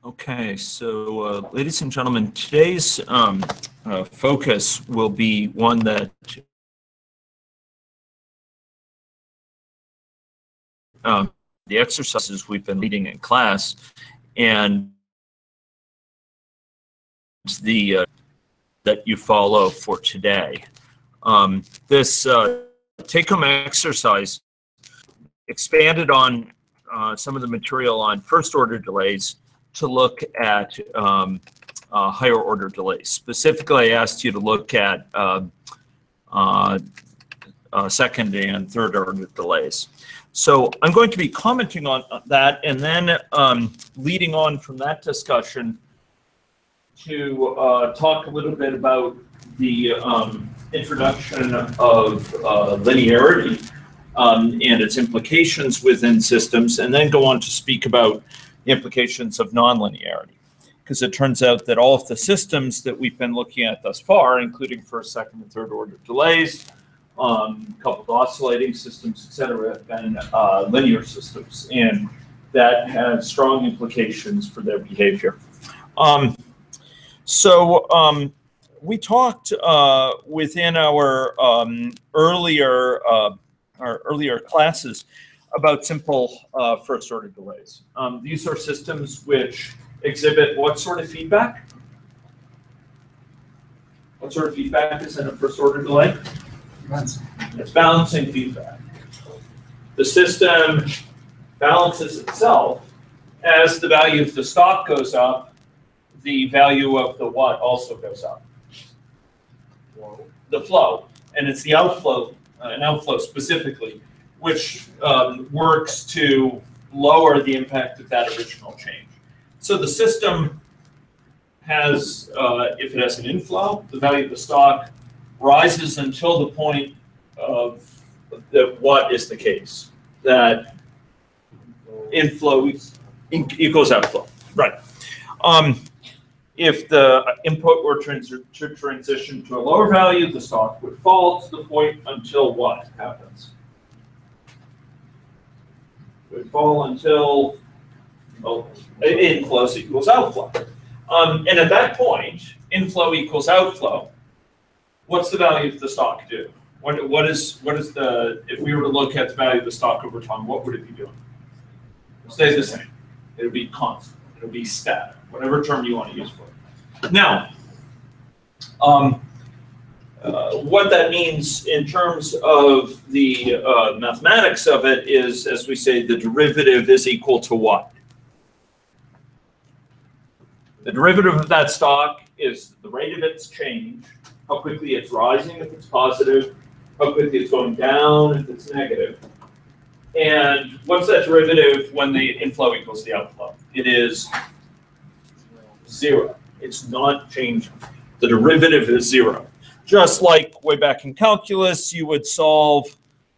Okay, so ladies and gentlemen, today's focus will be one that the exercises we've been leading in class and the that you follow for today. This take-home exercise expanded on some of the material on first-order delays to look at higher-order delays. Specifically, I asked you to look at second and third-order delays. So I'm going to be commenting on that and then leading on from that discussion to talk a little bit about the introduction of linearity and its implications within systems, and then go on to speak about the implications of nonlinearity. Because it turns out that all of the systems that we've been looking at thus far, including first, second, and third order delays, coupled oscillating systems, etc., have been linear systems, and that has strong implications for their behavior. We talked within our earlier classes about simple first-order delays. These are systems which exhibit what sort of feedback? What sort of feedback is in a first-order delay? It's balancing feedback. The system balances itself as the value of the stock goes up. The value of the what also goes up. The flow, and it's the outflow, an outflow specifically, which works to lower the impact of that original change. So the system has, if it has an inflow, the value of the stock rises until the point of what is the case, that inflow equals outflow, right? If the input were to transition to a lower value, the stock would fall to the point until what happens? It would fall until inflows equals outflow. And at that point, inflow equals outflow. What's the value of the stock do? What is the, if we were to look at the value of the stock over time, what would it be doing? It stays the same. It would be constant. It would be static, whatever term you want to use for it. Now, what that means in terms of the mathematics of it is, as we say, the derivative is equal to what? The derivative of that stock is the rate of its change, how quickly it's rising if it's positive, how quickly it's going down if it's negative. And what's that derivative when the inflow equals the outflow? It is 0. It's not changing. The derivative is 0. Just like way back in calculus, you would solve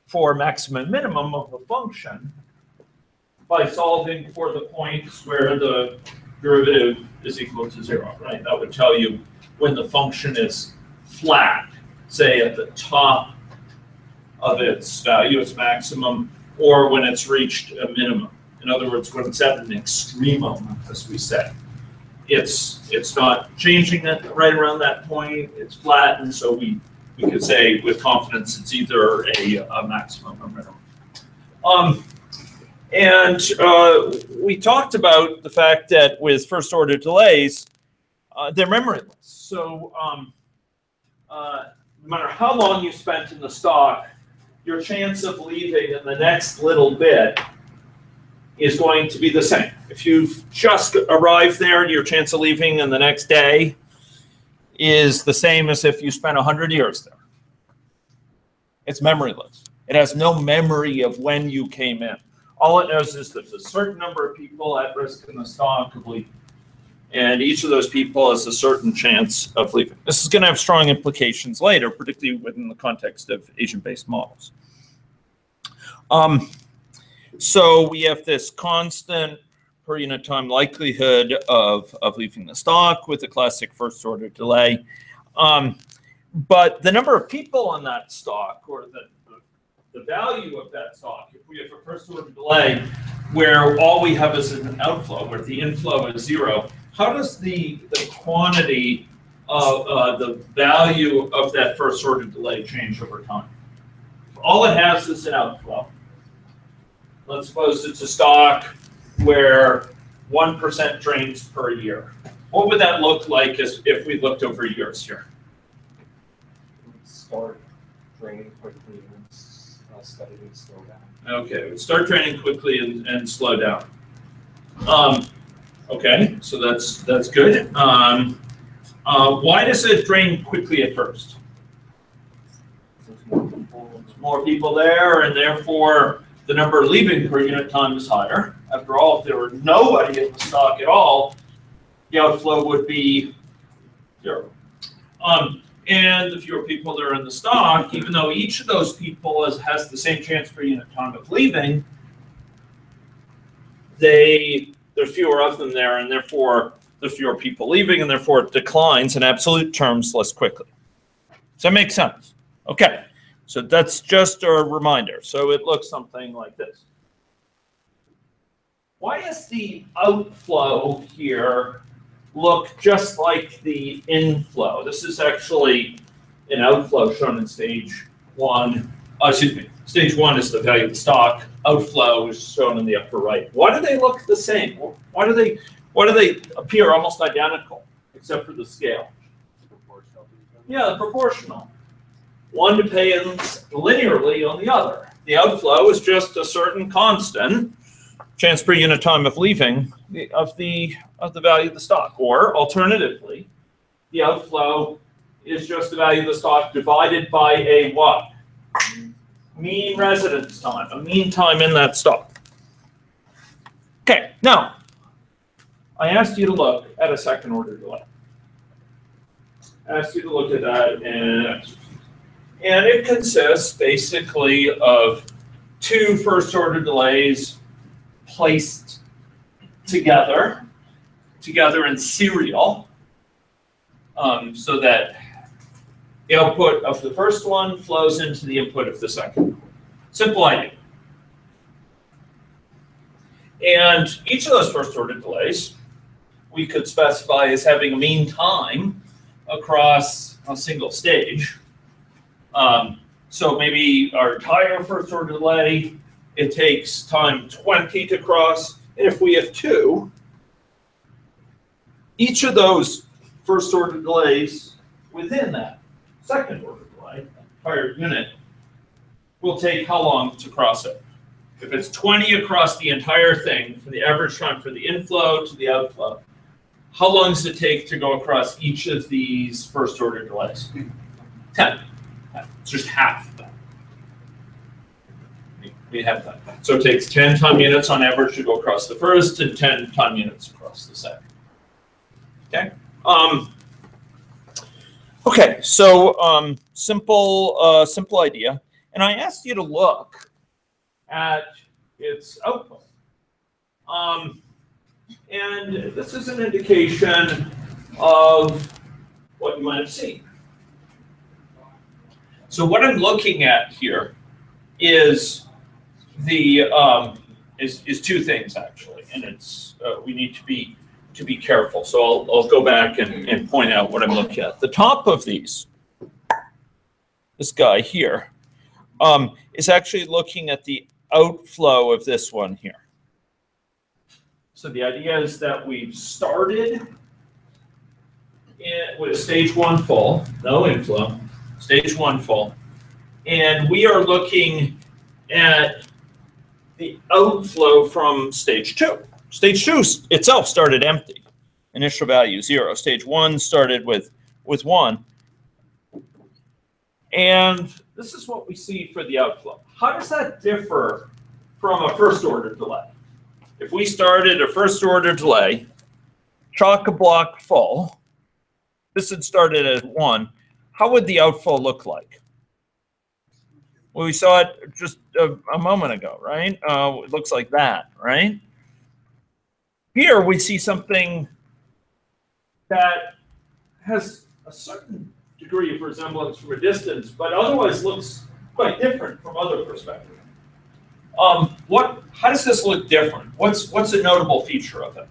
for maximum minimum of a function by solving for the points where the derivative is equal to 0, right? That would tell you when the function is flat, say at the top of its value, its maximum, or when it's reached a minimum. In other words, when it's at an extremum, as we say. It's not changing it right around that point. It's flat, and so we could say with confidence it's either a maximum or minimum. We talked about the fact that with first-order delays, they're memoryless. So no matter how long you spent in the stock, your chance of leaving in the next little bit is going to be the same. If you've just arrived there, your chance of leaving in the next day is the same as if you spent 100 years there. It's memoryless. It has no memory of when you came in. All it knows is there's a certain number of people at risk in the stock of leaving, and each of those people has a certain chance of leaving. This is going to have strong implications later, particularly within the context of agent-based models. So we have this constant per unit time likelihood of leaving the stock with a classic first order delay. But the number of people on that stock, or the the value of that stock, if we have a first order delay where all we have is an outflow, where the inflow is 0, how does the quantity of the value of that first order delay change over time? If all it has is an outflow. Let's suppose it's a stock where 1% drains per year. What would that look like if we looked over years here? Start draining quickly and steadily slow down. Okay, it would start draining quickly and slow down. Okay, so that's good. Why does it drain quickly at first? There's more people there, and therefore the number leaving per unit time is higher. After all, if there were nobody in the stock at all, the outflow would be 0. And the fewer people that are in the stock, even though each of those people has the same chance per unit time of leaving, there's fewer of them there, and therefore there's fewer people leaving, and therefore it declines in absolute terms less quickly. Does that make sense? Okay, so that's just a reminder. So it looks something like this. Why does the outflow here look just like the inflow? This is actually an outflow shown in stage 1. Excuse me. Stage 1 is the value of the stock. Outflow is shown in the upper right. Why do they look the same? Why do they appear almost identical, except for the scale? Yeah, proportional. One depends linearly on the other. The outflow is just a certain constant chance per unit time of leaving of the value of the stock. Or alternatively, the outflow is just the value of the stock divided by a what? Mean residence time, a mean time in that stock. Okay, now I asked you to look at a second order delay. I asked you to look at that, and it consists basically of 2 first order delays placed together in serial, so that the output of the first one flows into the input of the second. Simple idea. And each of those first order delays we could specify as having a mean time across a single stage. So maybe our entire first order delay, it takes time 20 to cross. And if we have 2, each of those first order delays within that second order delay, entire unit, will take how long to cross it? If it's 20 across the entire thing, for the average time for the inflow to the outflow, how long does it take to go across each of these first order delays? 10. It's just half that. We have that. So it takes 10 time units on average to go across the first and 10 time units across the second. Okay. Okay, so simple idea. And I asked you to look at its output. And this is an indication of what you might have seen. So what I'm looking at here is is 2 things actually, and it's we need to be careful. So I'll go back and point out what I'm looking at. The top of these, this guy here, is actually looking at the outflow of this one here. So the idea is that we've started with stage 1 full, no inflow, stage 1 full, and we are looking at the outflow from stage 2. Stage 2 itself started empty, initial value 0. Stage 1 started with 1. And this is what we see for the outflow. How does that differ from a first order delay? If we started a first order delay, chock-a-block full, this had started at 1, how would the outflow look like? Well, we saw it just a moment ago, right? It looks like that, right? Here we see something that has a certain degree of resemblance from a distance, but otherwise looks quite different from other perspectives. How does this look different? What's a notable feature of it?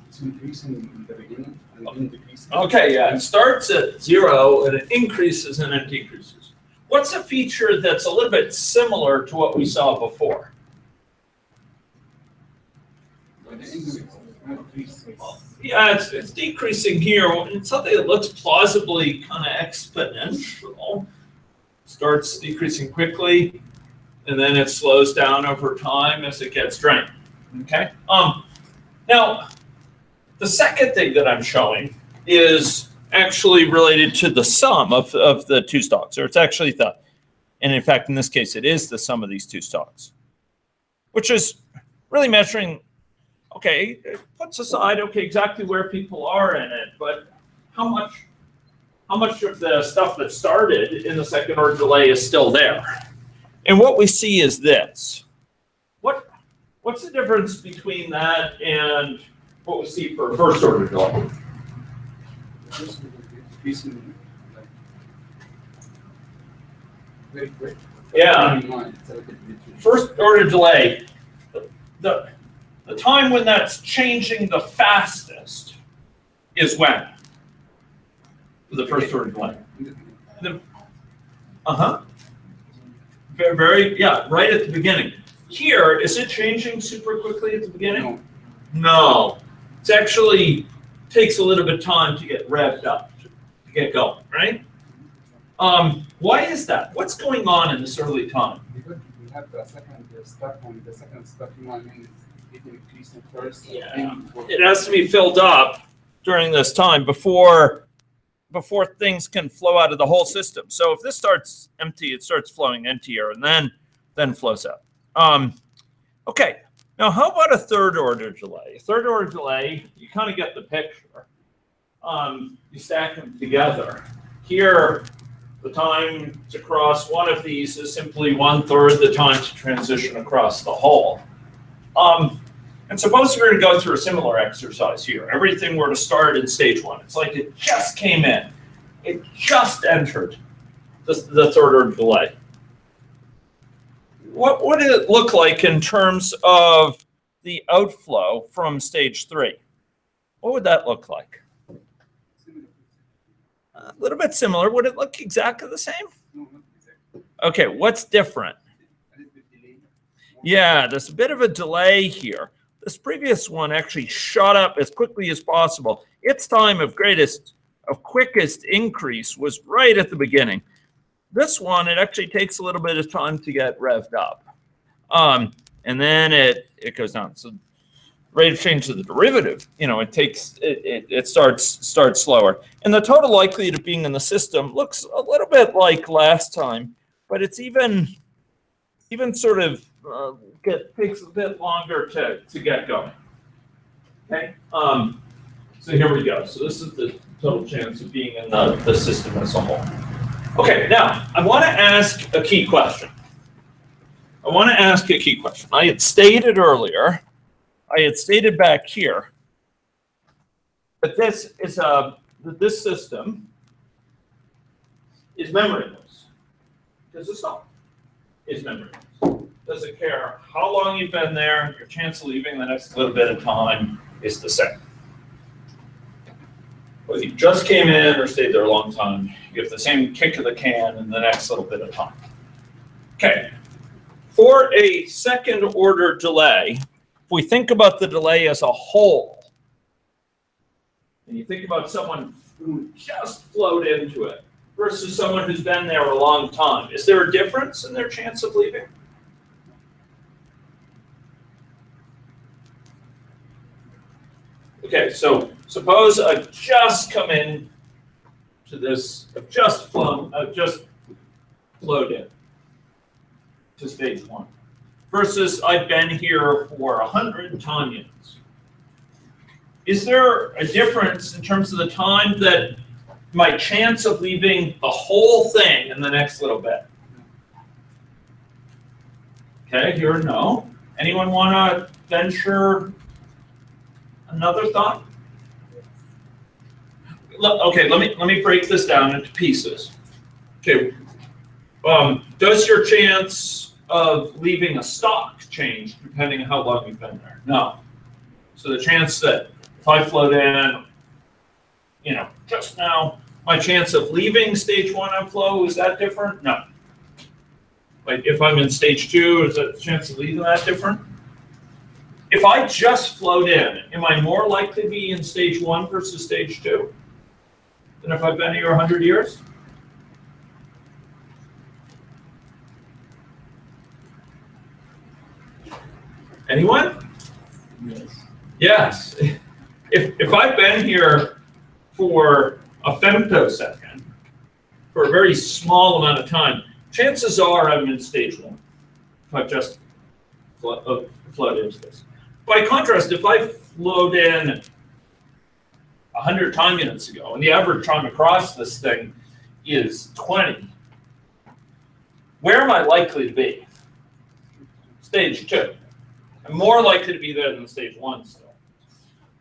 It's increasing in the beginning and then decreasing. Okay, yeah, it starts at 0 and it increases and it decreases. What's a feature that's a little bit similar to what we saw before? Yeah, it's decreasing here. It's something that looks plausibly kind of exponential. Starts decreasing quickly, and then it slows down over time as it gets drained. Okay. Now, the second thing that I'm showing is actually related to the sum of the two stalks, or it's actually and in fact, in this case, it is the sum of these two stalks, which is really measuring. Okay, it puts aside, okay, exactly where people are in it, but how much of the stuff that started in the second order delay is still there? And what we see is this. What's the difference between that and what we see for first order delay? Yeah. First order delay, the time when that's changing the fastest is when? The first order delay. Yeah, right at the beginning. Here, is it changing super quickly at the beginning? No. It actually takes a little bit of time to get revved up, to get going, right? Why is that? What's going on in this early time? Because we have the second step, and the second step, it increasing first. Yeah. It has to be filled up during this time before things can flow out of the whole system. So if this starts empty, it starts flowing emptier and then flows out. Okay, now how about a third order delay? Third order delay, you kind of get the picture. You stack them together. Here, the time to cross one of these is simply 1/3 the time to transition across the whole. And suppose we were to go through a similar exercise here. Everything were to start in stage 1. It's like it just came in. It just entered the third order delay. What would it look like in terms of the outflow from stage 3? What would that look like? A little bit similar. Would it look exactly the same? No, not exactly. Okay, what's different? Yeah, there's a bit of a delay here. This previous one actually shot up as quickly as possible. Its time of quickest increase was right at the beginning. This one, it actually takes a little bit of time to get revved up. And then it goes down. So rate of change of the derivative, it starts slower. And the total likelihood of being in the system looks a little bit like last time, but it's even sort of takes a bit longer to get going. Okay. So here we go. So this is the total chance of being in the system as a whole. Okay, now I want to ask a key question. I had stated earlier, I had stated back here that this system is memoryless. Does it stop? Is memoryless. Doesn't care how long you've been there, your chance of leaving the next little bit of time is the same. Whether you just came in or stayed there a long time, you have the same kick of the can in the next little bit of time. Okay, for a second order delay, if we think about the delay as a whole, and you think about someone who just flowed into it versus someone who's been there a long time, is there a difference in their chance of leaving? Okay, so suppose I've just come in to this, I've just flowed in to stage 1, versus I've been here for 100 time units. Is there a difference in terms of the time that my chance of leaving the whole thing in the next little bit? Okay, here, no. Anyone want to venture another thought? okay, let me break this down into pieces. Okay, does your chance of leaving a stock change depending on how long you've been there? No. So the chance that if I float in, you know, just now, my chance of leaving stage 1 on flow, is that different? No. Like if I'm in stage 2, is the chance of leaving that different? If I just float in, am I more likely to be in stage 1 versus stage 2 than if I've been here 100 years? Anyone? Yes. Yes. If I've been here for a femtosecond, for a very small amount of time, chances are I'm in stage 1. If I've just floated into this. By contrast, if I flowed in 100 time units ago, and the average time across this thing is 20, where am I likely to be? Stage 2. I'm more likely to be there than stage 1 still.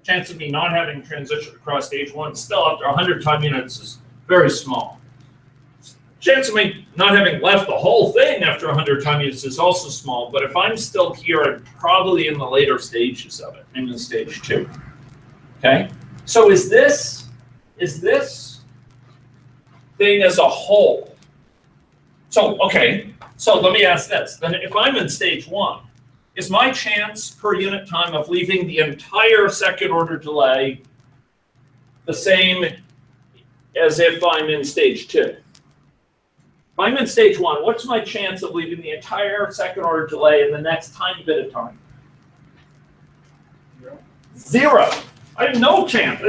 Chance of me not having transitioned across stage 1 still after 100 time units is very small. Chance of me not having left the whole thing after 100 time units is also small, but if I'm still here, I'm probably in the later stages of it. I'm in stage 2. Okay? So is this thing as a whole? So, okay, so let me ask this. Then if I'm in stage 1, is my chance per unit time of leaving the entire second order delay the same as if I'm in stage 2? If I'm in stage 1, what's my chance of leaving the entire second order delay in the next tiny bit of time? 0. I have no chance.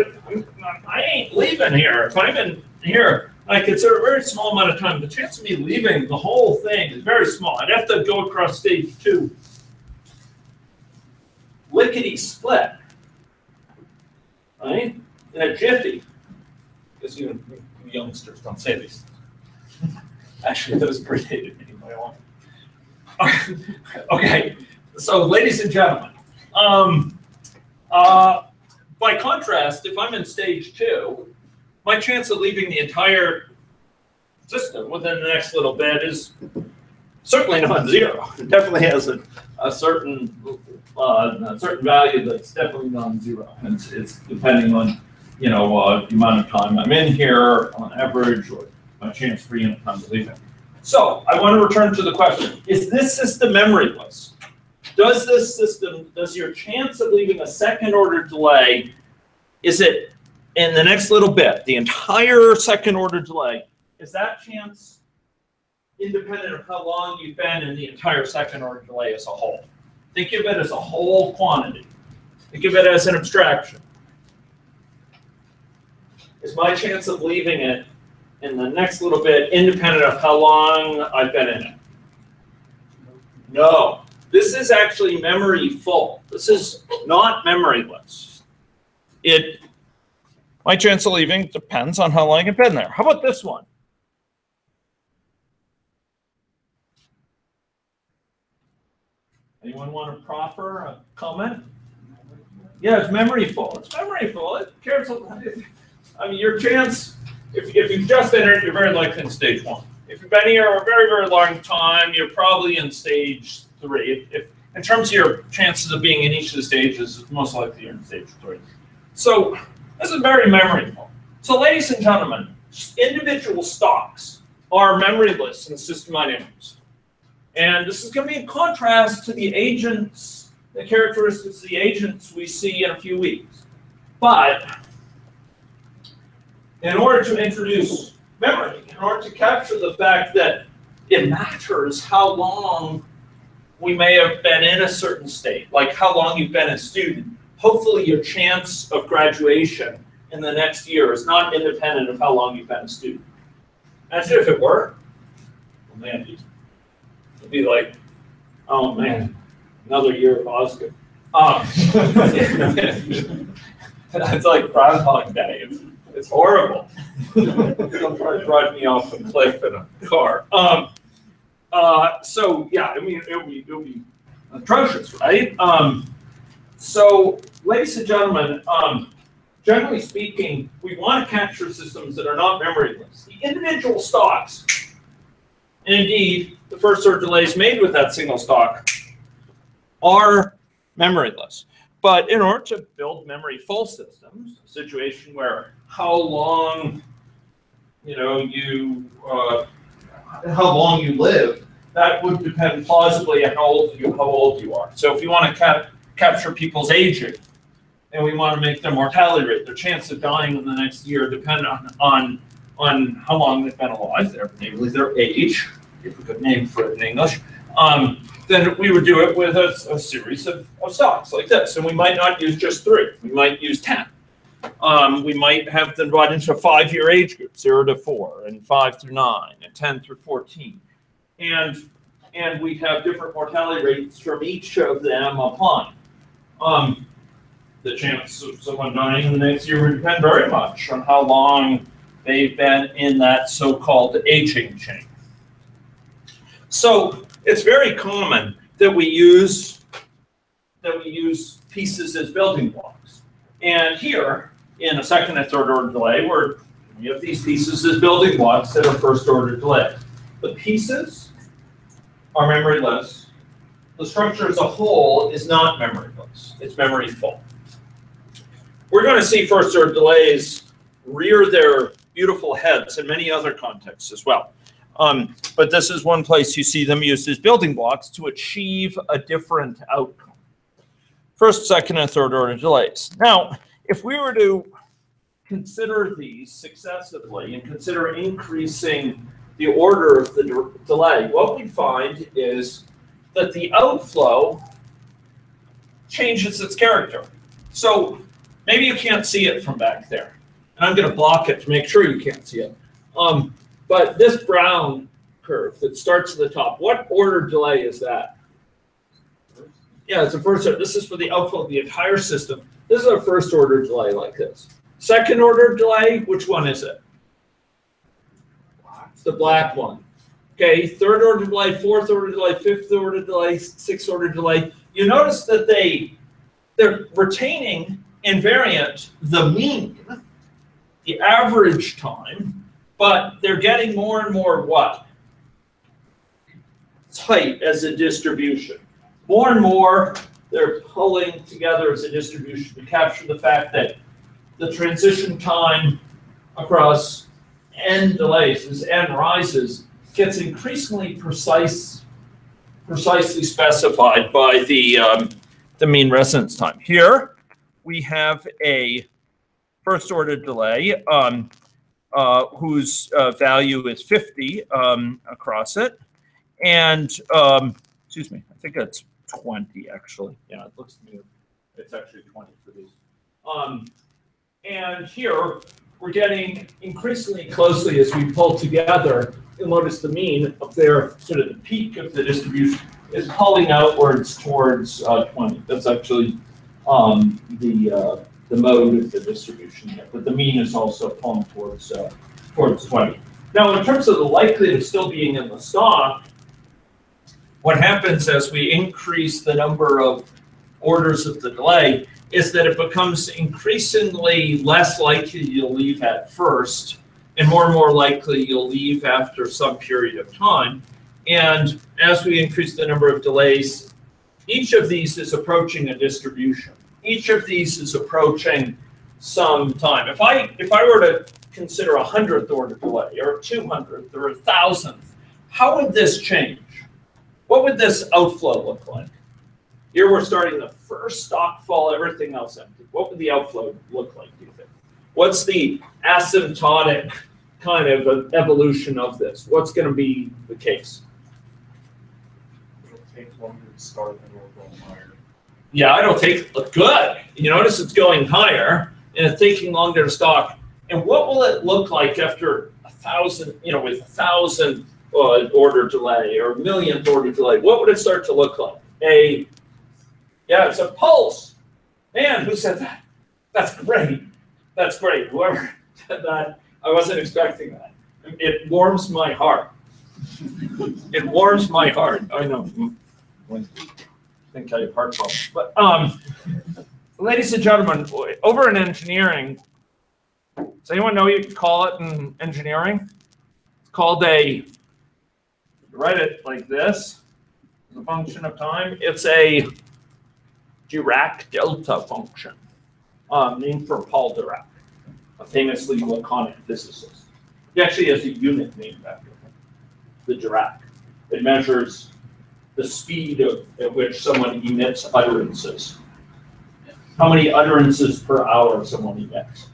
I ain't leaving here. If I'm in here, I consider a very small amount of time. The chance of me leaving the whole thing is very small. I'd have to go across stage 2. Lickety split, right? In a jiffy. Because you youngsters don't say these things. Actually, those predated me by a long. Okay, so ladies and gentlemen, by contrast, if I'm in stage 2, my chance of leaving the entire system within the next little bit is certainly not 0. It definitely has a certain value that's definitely non-0. It's depending on, you know, the amount of time I'm in here on average, or my chance per unit time of leaving. So I want to return to the question: is this system memoryless? Does your chance of leaving a second order delay, is it in the next little bit, the entire second order delay, is that chance independent of how long you've been in the entire second order delay as a whole? Think of it as a whole quantity. Think of it as an abstraction. Is my chance of leaving it in the next little bit independent of how long I've been in it? No. This is actually memory full. This is not memoryless. My chance of leaving depends on how long I've been there. How about this one? Anyone want to proffer a comment? Yeah, it's memory full. It's memory full. It cares. I mean, your chance, if you've just entered, you're very likely in stage 1. If you've been here a very, very long time, you're probably in stage 3. If in terms of your chances of being in each of the stages, it's most likely you're in stage 3. So this is very memorable. So ladies and gentlemen, individual stocks are memoryless in system dynamics. And this is going to be in contrast to the agents, the characteristics of the agents we see in a few weeks. But in order to introduce memory, in order to capture the fact that it matters how long we may have been in a certain state, like how long you've been a student, hopefully your chance of graduation in the next year is not independent of how long you've been a student. Imagine if it were. Well, man, it'd be like, oh man, another year of Oscar. It's like Groundhog Day. It's horrible. They'll try to drive me off a cliff in a car. So yeah, I mean, it'll be atrocious, right? So, ladies and gentlemen, generally speaking, we want to capture systems that are not memoryless. The individual stocks, and indeed the first order delays made with that single stock, are memoryless. But in order to build memory full systems, a situation where how long how long you live, that would depend plausibly on how old you are. So if you want to capture people's aging, and we want to make their mortality rate, their chance of dying in the next year, depend on how long they've been alive, namely their age, if we could name for it in English, then we would do it with a series of stocks like this. And we might not use just 3, we might use 10. We might have them brought into a 5-year age group, 0 to 4, and 5 through 9, and 10 through 14. And we have different mortality rates from each of them applying. The chance of someone dying in the next year would depend very much on how long they've been in that so-called aging chain. So it's very common that we use pieces as building blocks. And here, in a second and third order delay, we have these pieces as building blocks that are first order delay. The pieces are memoryless. The structure as a whole is not memoryless. It's memory full. We're going to see first order delays rear their beautiful heads in many other contexts as well. But this is one place you see them used as building blocks to achieve a different outcome. First, second, and third order delays. Now, if we were to consider these successively and consider increasing the order of the delay, what we find is that the outflow changes its character. So maybe you can't see it from back there. And I'm going to block it to make sure you can't see it. But this brown curve that starts at the top, what order delay is that? Yeah, it's a first order. This is for the outflow of the entire system. This is a first order delay like this. Second order delay, which one is it? It's the black one. Okay, third order delay, fourth order delay, fifth order delay, sixth order delay. You notice that they're retaining invariant the mean, the average time, but they're getting more and more what? Tight as a distribution. More and more, they're pulling together as a distribution to capture the fact that the transition time across n delays, as n rises, gets increasingly precisely specified by the mean residence time. Here, we have a first order delay whose value is 50 across it. And, excuse me, I think it's 20 actually. Yeah, it looks to me it's actually 20 for these. And here we're getting increasingly closely as we pull together. You'll notice the mean up there, sort of the peak of the distribution, is pulling outwards towards 20. That's actually the mode of the distribution here, but the mean is also pulling towards 20. Now, in terms of the likelihood of still being in the stock, what happens as we increase the number of orders of the delay is that it becomes increasingly less likely you'll leave at first, and more likely you'll leave after some period of time. And as we increase the number of delays, each of these is approaching a distribution. Each of these is approaching some time. If I were to consider a 100th order delay, or a 200th, or a 1000th, how would this change? What would this outflow look like? Here we're starting the first stock fall, everything else empty. What would the outflow look like, do you think? What's the asymptotic kind of evolution of this? What's going to be the case? It'll take longer to start and it'll go higher. Yeah, it'll take, good. You notice it's going higher and it's taking longer to stock. And what will it look like after 1,000, with 1,000 order delay or 1,000,000th order delay? What would it start to look like? Yeah, it's a pulse. Man, who said that? That's great. That's great. Whoever said that, I wasn't expecting that. It warms my heart. It warms my heart. I know. I think I have heart problems. But ladies and gentlemen, over in engineering, does anyone know you can call it in engineering? It's called you write it like this, the function of time. It's a Dirac delta function, named for Paul Dirac, a famously laconic physicist. He actually has a unit named after him, the Dirac. It measures the speed at which someone emits utterances. How many utterances per hour someone emits?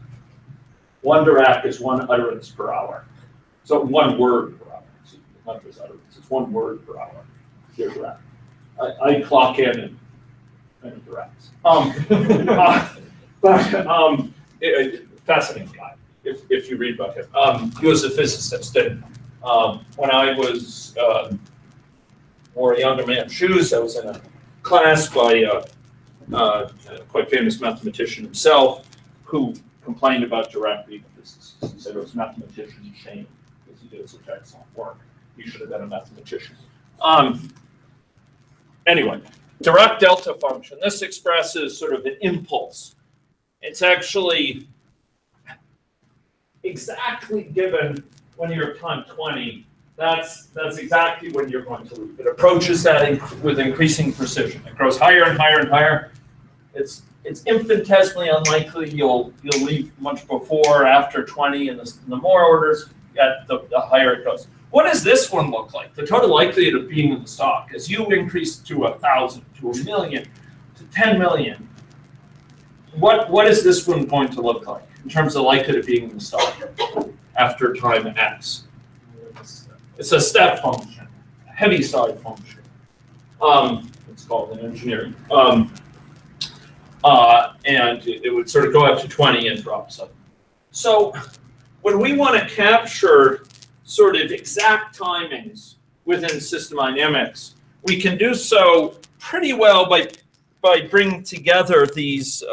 1 Dirac is 1 utterance per hour. So 1 word per hour. Not just utterance, it's 1 word per hour. Dear Dirac. I clock in and Diracs. Fascinating guy, if you read about him. He was a physicist, and when I was more a younger man's shoes, I was in a class by a quite famous mathematician himself, who complained about Dirac being a physicist. He said it was mathematician's shame because he did such excellent work. He should have been a mathematician. Anyway, Dirac delta function. This expresses sort of an impulse. It's actually exactly given when you're at time 20. That's exactly when you're going to leave. It approaches that with increasing precision. It grows higher and higher and higher. It's infinitesimally unlikely you'll leave much before or after 20, and the more orders get, the higher it goes. What does this one look like? The total likelihood of being in the stock, as you increase to 1,000, to 1,000,000, to 10 million, what is this one going to look like in terms of likelihood of being in the stock after time X? It's a step function, a heavy side function. It's called in engineering. And it would sort of go up to 20 and drop some. So when we want to capture sort of exact timings within system dynamics, we can do so pretty well by bringing together these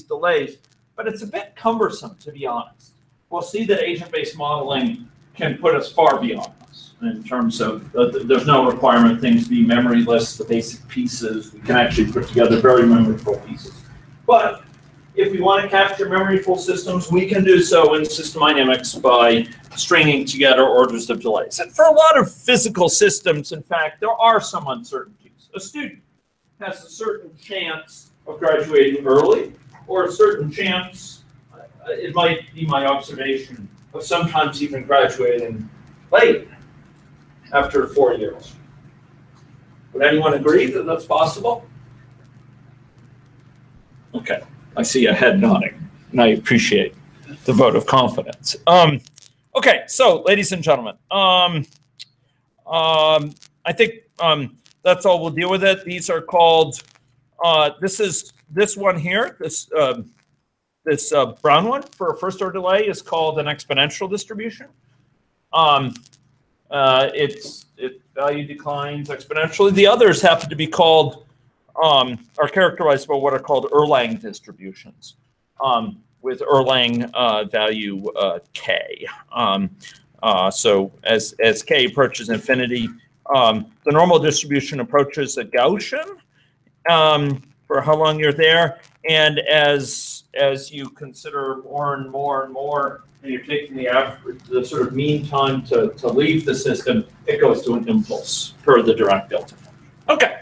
delays, but it's a bit cumbersome, to be honest. We'll see that agent-based modeling can put us far beyond this in terms of there's no requirement things be memoryless, the basic pieces. We can actually put together very memorable pieces. But if we want to capture memoryful systems, we can do so in system dynamics by stringing together orders of delays. And for a lot of physical systems, in fact, there are some uncertainties. A student has a certain chance of graduating early, or a certain chance, it might be my observation, of sometimes even graduating late after 4 years. Would anyone agree that that's possible? Okay, I see a head nodding, and I appreciate the vote of confidence. Okay, so ladies and gentlemen, I think that's all we'll deal with it. These are called, this one here, this brown one for a first order delay is called an exponential distribution. Its value declines exponentially. The others happen to be called, are characterized by what are called Erlang distributions, with Erlang value k. So as k approaches infinity, the normal distribution approaches a Gaussian for how long you're there, and as you consider more and more and more, and you're taking the average, the sort of mean time to leave the system, it goes to an impulse per the Dirac delta function. Okay.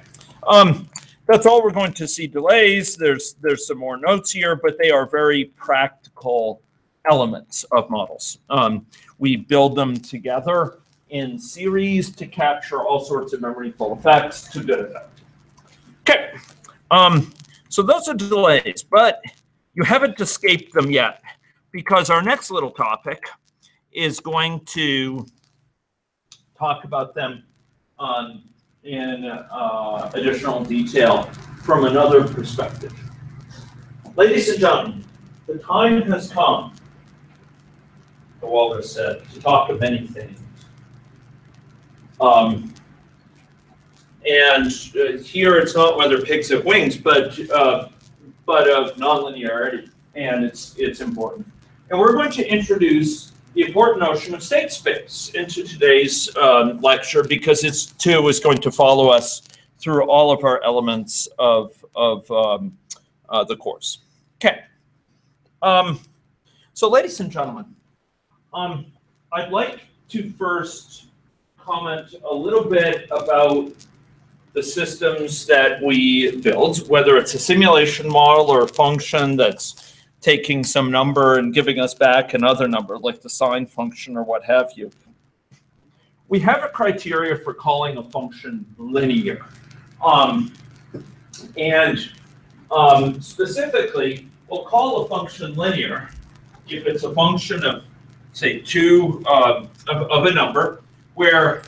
That's all we're going to see delays. There's some more notes here, but they are very practical elements of models. We build them together in series to capture all sorts of memoryful effects to good effect. Okay, so those are delays, but you haven't escaped them yet, because our next little topic is going to talk about them in additional detail from another perspective. Ladies and gentlemen, the time has come, the walrus said, to talk of many things. Here it's not whether pigs have wings, but of nonlinearity, and it's important. And we're going to introduce the important notion of state space into today's lecture, because it too is going to follow us through all of our elements of the course. Okay. So ladies and gentlemen, I'd like to first comment a little bit about the systems that we build, whether it's a simulation model or a function that's taking some number and giving us back another number, like the sine function or what have you. We have a criteria for calling a function linear. Specifically, we'll call a function linear if it's a function of, say, of a number, where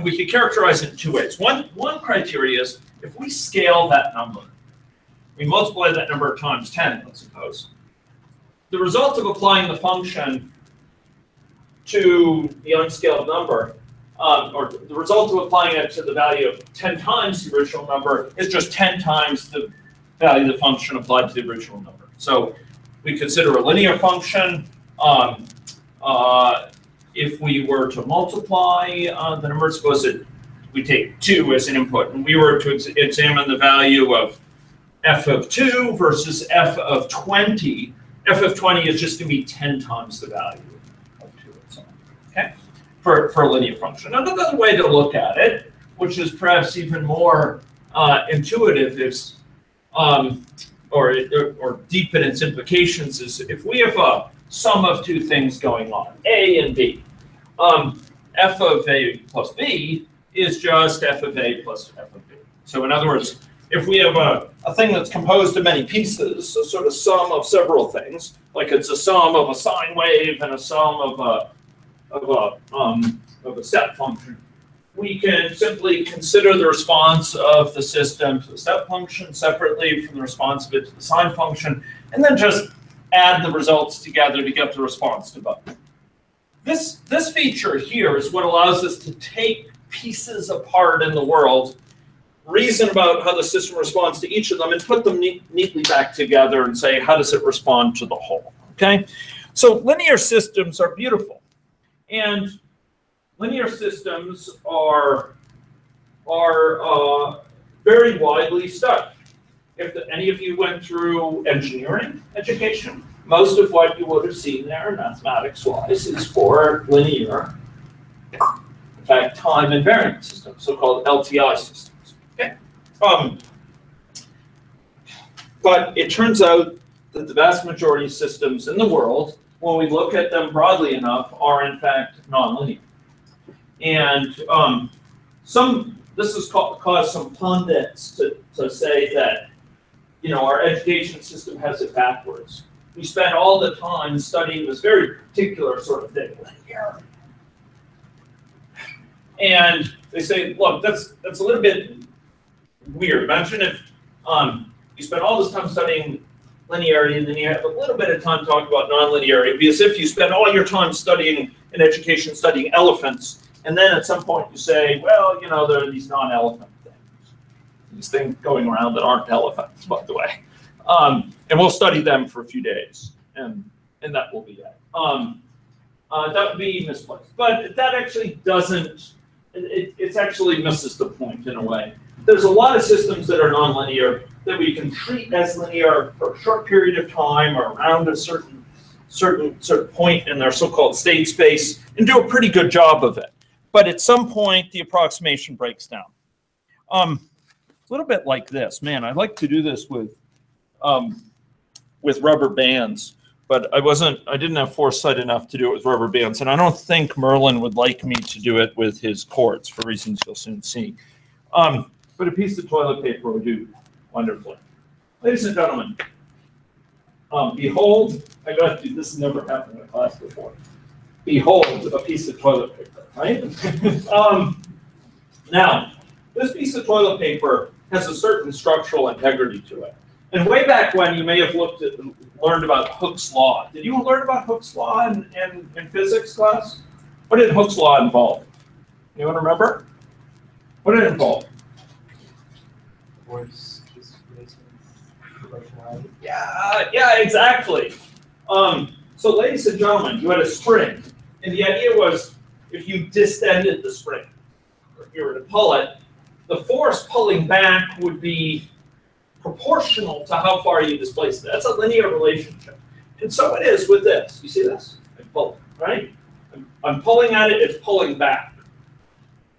we can characterize it in two ways. One criteria is if we scale that number, we multiply that number times 10, let's suppose. The result of applying the function to the unscaled number, or the result of applying it to the value of 10 times the original number is just 10 times the value of the function applied to the original number. So we consider a linear function. If we were to multiply the number, suppose that we take 2 as an input, and we were to examine the value of f of 2 versus f of 20, f of 20 is just going to be 10 times the value of 2 and so on, okay, for a linear function. Another way to look at it, which is perhaps even more intuitive, is or deep in its implications, is if we have a sum of two things going on, A and B. F of A plus B is just F of A plus F of B. So in other words, if we have a thing that's composed of many pieces, a sort of sum of several things, like it's a sum of a sine wave and a sum of a step function, we can simply consider the response of the system to the step function separately from the response of it to the sine function, and then just add the results together to get the response to both. This feature here is what allows us to take pieces apart in the world, reason about how the system responds to each of them, and put them neatly back together and say, how does it respond to the whole? Okay? So linear systems are beautiful. And linear systems are very widely studied. If any of you went through engineering education, most of what you would have seen there, mathematics-wise, is for linear, in fact, time invariant systems, so-called LTI systems. Okay? But it turns out that the vast majority of systems in the world, when we look at them broadly enough, are in fact nonlinear. And this has caused some pundits to say that, you know, our education system has it backwards. We spend all the time studying this very particular sort of thing, linear. And they say, look, that's a little bit weird. Imagine if you spend all this time studying linearity and then you have a little bit of time talking about nonlinearity. It'd be as if you spend all your time studying in education studying elephants, and then at some point you say, well, you know, there are these non-elephant things. These things going around that aren't elephants, by the way. And we'll study them for a few days, and that will be it. That would be misplaced. But that actually doesn't, it actually misses the point in a way. There's a lot of systems that are nonlinear that we can treat as linear for a short period of time or around a certain point in their so-called state space and do a pretty good job of it. But at some point, the approximation breaks down. A little bit like this. Man, I'd like to do this with rubber bands, but I didn't have foresight enough to do it with rubber bands, and I don't think Merlin would like me to do it with his cords for reasons you'll soon see. But a piece of toilet paper would do wonderfully. Ladies and gentlemen, behold, I got to do this, never happened in a class before. Behold a piece of toilet paper, right? Now, this piece of toilet paper has a certain structural integrity to it. And way back when, you may have learned about Hooke's law. Did you learn about Hooke's law in physics class? What did Hooke's law involve? Anyone remember? What did it involve? Yeah, exactly. So ladies and gentlemen, you had a spring, and the idea was if you distended the spring, or if you were to pull it, the force pulling back would be proportional to how far you displace it. That's a linear relationship. And so it is with this. You see this? I pull, right? I'm pulling at it, it's pulling back.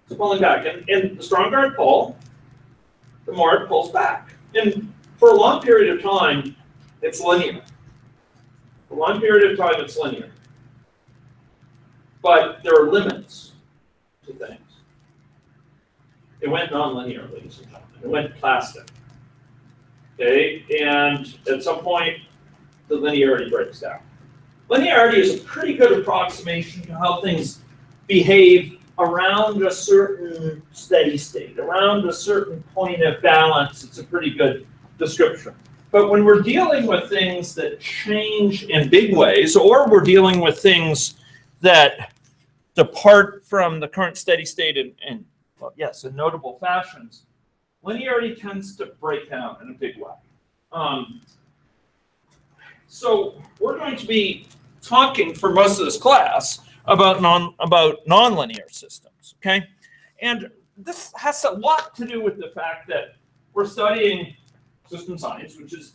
It's pulling back. And the stronger I pull, the more it pulls back. And for a long period of time, it's linear. For a long period of time, it's linear. But there are limits to things. It went nonlinear, ladies and gentlemen. It went plastic. Okay, and at some point, the linearity breaks down. Linearity is a pretty good approximation to how things behave around a certain steady state, around a certain point of balance. It's a pretty good description. But when we're dealing with things that change in big ways, or we're dealing with things that depart from the current steady state in well, yes, in notable fashions, linearity tends to break down in a big way. So we're going to be talking for most of this class about nonlinear systems, okay? And this has a lot to do with the fact that we're studying system science, which is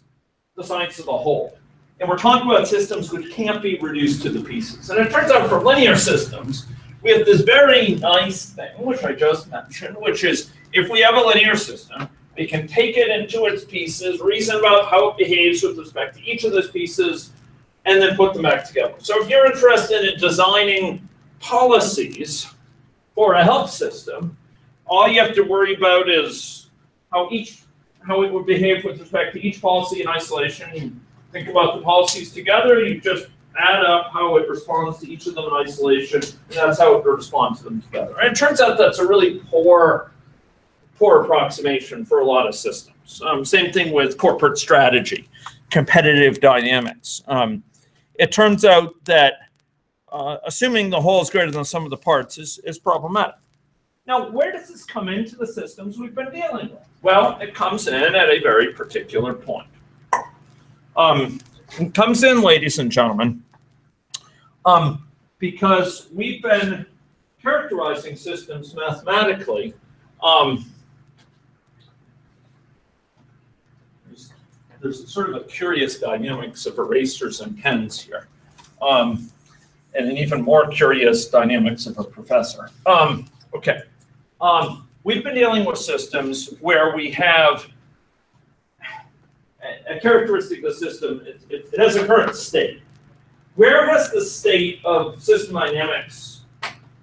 the science of the whole. And we're talking about systems which can't be reduced to the pieces. And it turns out for linear systems, we have this very nice thing, which I just mentioned, which is if we have a linear system, we can take it into its pieces, reason about how it behaves with respect to each of those pieces, and then put them back together. So if you're interested in designing policies for a health system, all you have to worry about is how it would behave with respect to each policy in isolation. You think about the policies together, you just add up how it responds to each of them in isolation, and that's how it would respond to them together. And it turns out that's a really poor approximation for a lot of systems. Same thing with corporate strategy, competitive dynamics. It turns out that assuming the whole is greater than the sum of the parts is problematic. Now, where does this come into the systems we've been dealing with? Well, it comes in at a very particular point. It comes in, ladies and gentlemen, because we've been characterizing systems mathematically. There's sort of a curious dynamics of erasers and pens here, and an even more curious dynamics of a professor. Okay, we've been dealing with systems where we have a characteristic of the system. It has a current state. Where has the state of system dynamics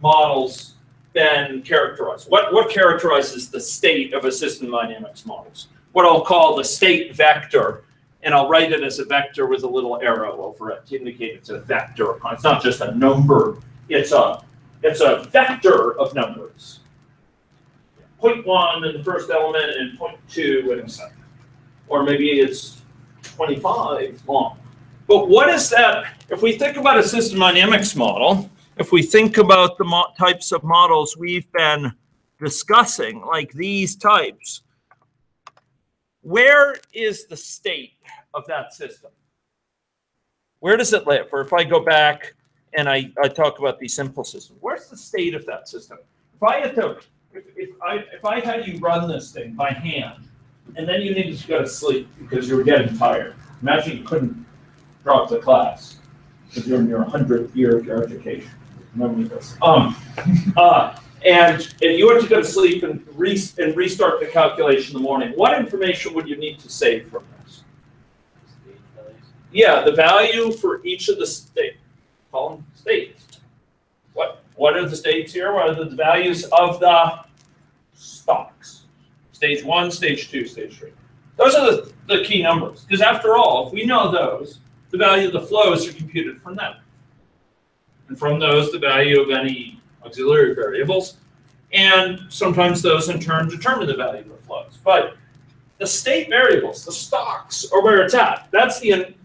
models been characterized? What characterizes the state of a system dynamics models? What I'll call the state vector, and I'll write it as a vector with a little arrow over it to indicate it's a vector. It's not just a number. It's a vector of numbers. 0.1 in the first element and 0.2 in the second. Or maybe it's 25 long. But what is that? If we think about a system dynamics model, if we think about the types of models we've been discussing, like these types, where is the state of that system? Where does it live? Or if I go back and I talk about these simple systems, where's the state of that system? If I had you run this thing by hand, and then you needed to go to sleep because you were getting tired. Imagine you couldn't drop the class because you're in your 100th year of your education. Remember this. And you went to go to sleep and restart the calculation in the morning. What information would you need to save from this? Yeah, the value for each of the states. Call them states. What are the states here? What are the values of the stocks? Stage 1, stage 2, stage 3. Those are the key numbers. Because after all, if we know those, the value of the flows are computed from them. And from those, the value of any auxiliary variables. And sometimes those in turn determine the value of the flows. But the state variables, the stocks, are where it's at. That's it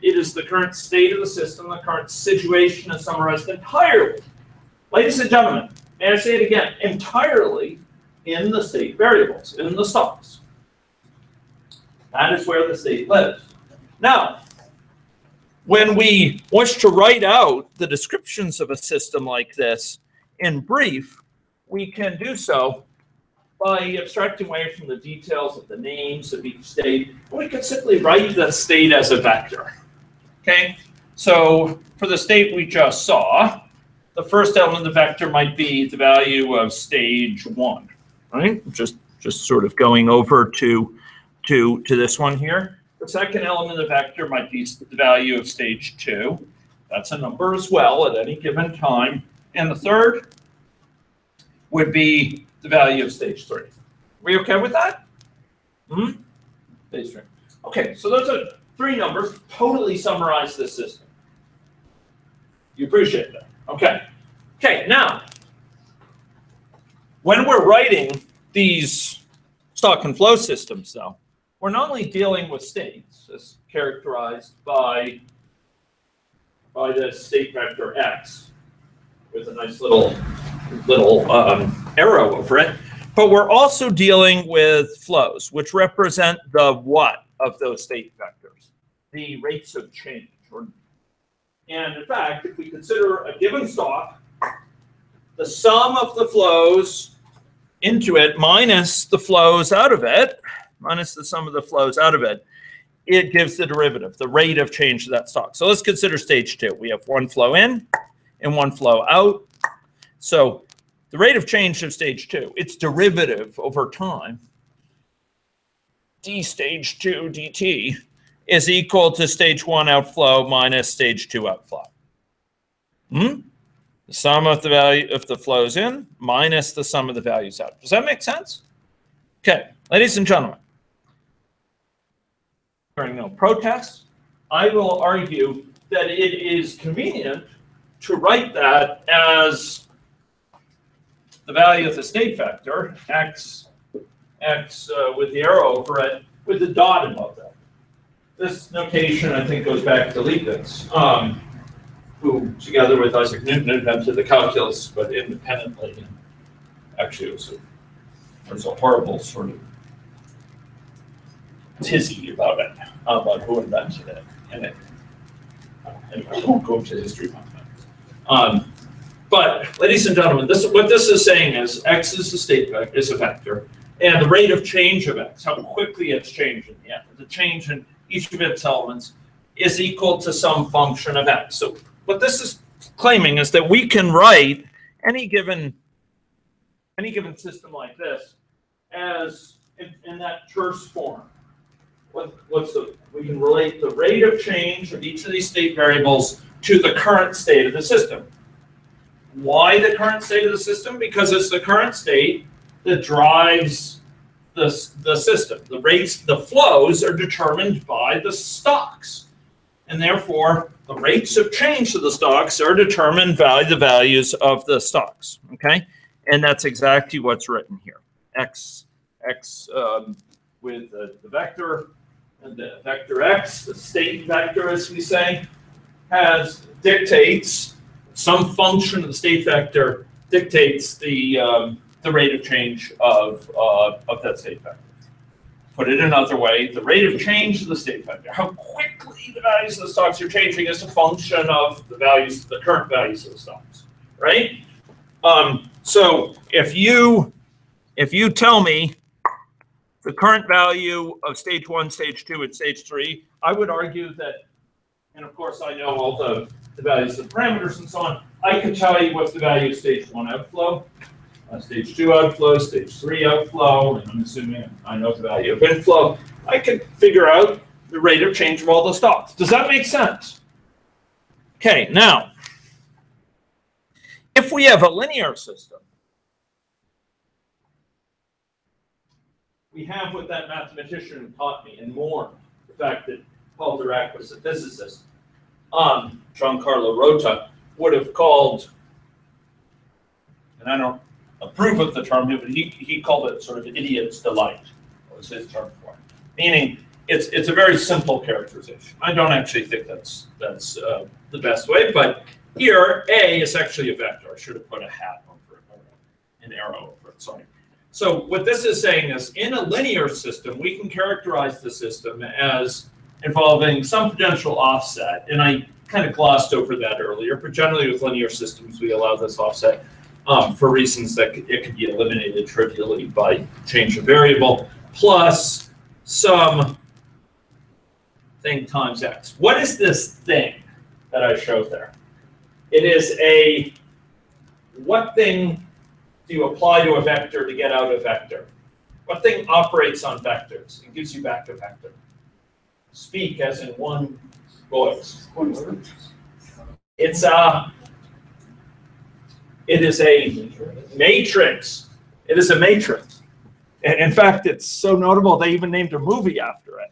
is the current state of the system, the current situation is summarized entirely. Ladies and gentlemen, may I say it again, entirely in the state variables, in the stocks. That is where the state lives. Now, when we wish to write out the descriptions of a system like this in brief, we can do so by abstracting away from the details of the names of each state, we could simply write the state as a vector. Okay, so for the state we just saw, the first element of the vector might be the value of stage 1, right? Just sort of going over to this one here. The second element of the vector might be the value of stage 2. That's a number as well at any given time. And the third would be the value of stage 3. Are we okay with that? Stage 3. Okay, so those are 3 numbers, totally summarize this system. You appreciate that? Okay. Okay, now, when we're writing these stock and flow systems, though, we're not only dealing with states as characterized by the state vector x with a nice little arrow over it, but we're also dealing with flows, which represent the what of those state vectors, the rates of change. And in fact, if we consider a given stock, the sum of the flows into it minus the flows out of it, minus the sum of the flows out of it, it gives the derivative, the rate of change of that stock. So let's consider stage 2. We have 1 flow in and 1 flow out. So the rate of change of stage 2, its derivative over time, d stage 2 dt, is equal to stage 1 outflow minus stage 2 outflow. The sum of the value of the flows in minus the sum of the values out. Does that make sense? Okay, ladies and gentlemen, hearing no protests, I will argue that it is convenient to write that as the value of the state vector, x with the arrow over it, with the dot above that. This notation, I think, goes back to Leibniz, who, together with Isaac Newton, invented the calculus, but independently. And actually, it was a horrible sort of tizzy about it, about who invented it. And I won't go into history on that. But, ladies and gentlemen, what this is saying is x is the state vector, is a vector, and the rate of change of x, how quickly it's changing, the change in each of its elements, is equal to some function of x. So what this is claiming is that we can write any given system like this as in that terse form. We can relate the rate of change of each of these state variables to the current state of the system. Why the current state of the system? Because it's the current state that drives the system. The rates, the flows are determined by the stocks. And therefore, the rates of change of the stocks are determined by the values of the stocks. Okay? And that's exactly what's written here. X with the vector, and the vector x, the state vector, as we say, dictates some function of the state vector dictates the rate of change of that state vector. Put it another way, the rate of change of the state vector, how quickly the values of the stocks are changing, is a function of the values, the current values of the stocks, right? So if you tell me the current value of stage 1, stage 2, and stage 3, I would argue that, and of course I know all the values of the parameters and so on, I can tell you what's the value of stage 1 outflow, stage 2 outflow, stage 3 outflow, and I'm assuming I know the value of inflow. I can figure out the rate of change of all the stocks. Does that make sense? Okay, now, if we have a linear system, we have what that mathematician taught me and more, the fact that Paul Dirac was a physicist. Giancarlo Rota would have called, and I don't approve of the term, but he called it sort of idiot's delight, was his term for it. Meaning, it's a very simple characterization. I don't actually think that's the best way, but here, A is actually a vector. I should have put a hat over it, an arrow over it, sorry. So what this is saying is, in a linear system, we can characterize the system as involving some potential offset, and I kind of glossed over that earlier, but generally with linear systems, we allow this offset. for reasons that it could be eliminated trivially by change of variable, plus some thing times x. What is this thing that I showed there? It is a, what thing do you apply to a vector to get out a vector? What thing operates on vectors and gives you back a vector? Speak as in one voice. It's a, it is a matrix. It is a matrix. And in fact, it's so notable they even named a movie after it.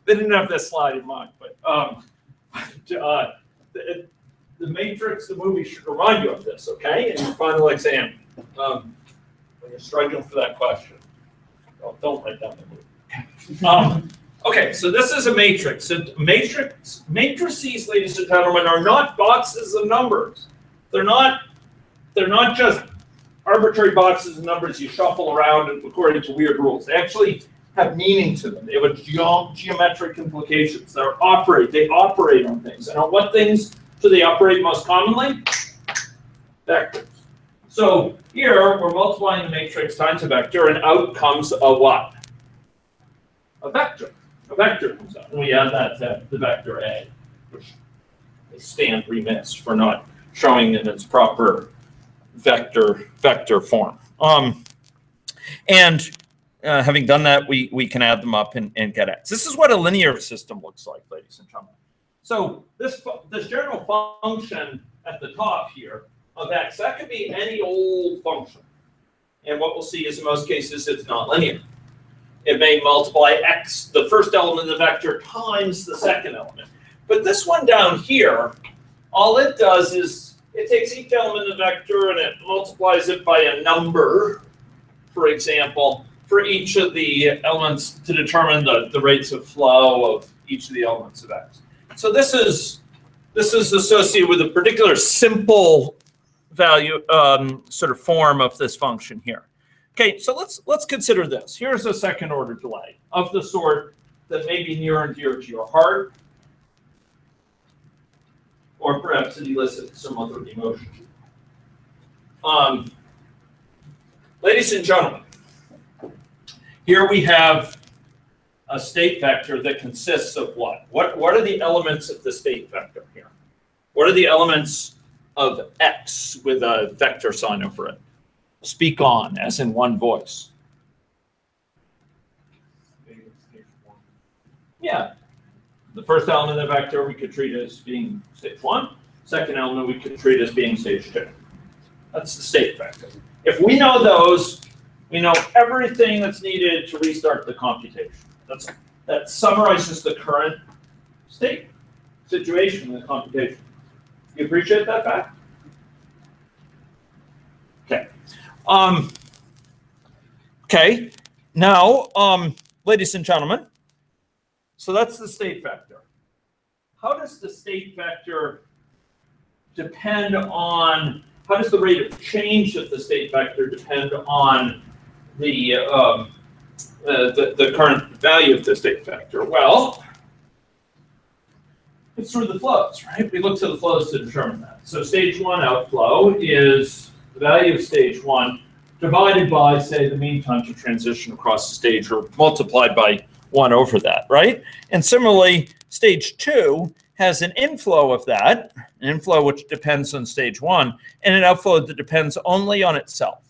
They didn't have this slide in mind, but the Matrix, the movie, should remind you of this, okay? In your final exam, when you're struggling for that question, don't write down the movie. Okay, so this is a matrix. So matrices, ladies and gentlemen, are not boxes of numbers. They're not just arbitrary boxes of numbers you shuffle around according to weird rules. They actually have meaning to them. They have a geometric implications. They operate on things. And on what things do they operate most commonly? Vectors. So here we're multiplying the matrix times a vector, and out comes a what? A vector. A vector comes out, and we add that to the vector A, which they stand remiss for not showing in its proper vector form. Having done that, we can add them up and get x. This is what a linear system looks like, ladies and gentlemen. So this general function at the top here of x, that could be any old function. And what we'll see is in most cases it's not linear. It may multiply x, the first element of the vector, times the second element. But this one down here, all it does is it takes each element of the vector and it multiplies it by a number, for example, for each of the elements to determine the rates of flow of each of the elements of x. So this is associated with a particular simple value sort of form of this function here. Okay, so let's consider this. Here's a second order delay of the sort that may be near and dear to your heart, or perhaps it elicits some other emotion. Ladies and gentlemen, here we have a state vector that consists of what? What are the elements of the state vector here? What are the elements of x with a vector sign over it? Speak on, as in one voice. Yeah. The first element of the vector we could treat as being stage 1. Second element we could treat as being stage 2. That's the state vector. If we know those, we know everything that's needed to restart the computation. That summarizes the current state situation in the computation. You appreciate that fact? Okay. Okay. Now, ladies and gentlemen, so that's the state vector. How does the state vector depend on, how does the rate of change of the state vector depend on the current value of the state vector? Well, it's through the flows, right? We look to the flows to determine that. So stage 1 outflow is the value of stage 1 divided by, say, the mean time to transition across the stage, or multiplied by 1 over that, right? And similarly, stage 2 has an inflow of that, an inflow which depends on stage 1, and an outflow that depends only on itself.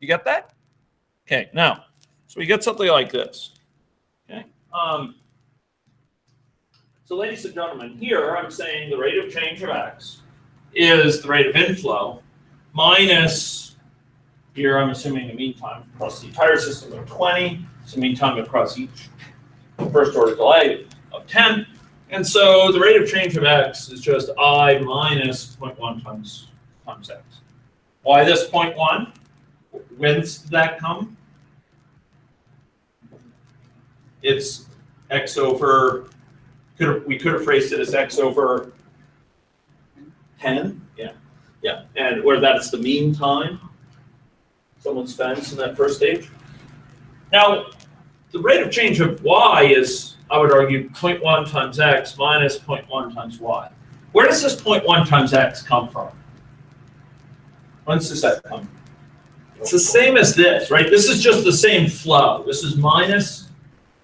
You get that? Okay, now, so we get something like this. Okay. So ladies and gentlemen, here I'm saying the rate of change of x is the rate of inflow minus, here I'm assuming the mean time across the entire system of 20, so mean time across each first order delay of 10. And so the rate of change of x is just I minus 0.1 times x. Why this 0.1? Whence did that come? It's x over, we could have phrased it as x over 10. Yeah. And where that's the mean time someone spends in that first stage. Now, the rate of change of y is, I would argue, 0.1 times x minus 0.1 times y. Where does this 0.1 times x come from? Whence does that come? It's the same as this, right? This is just the same flow. This is minus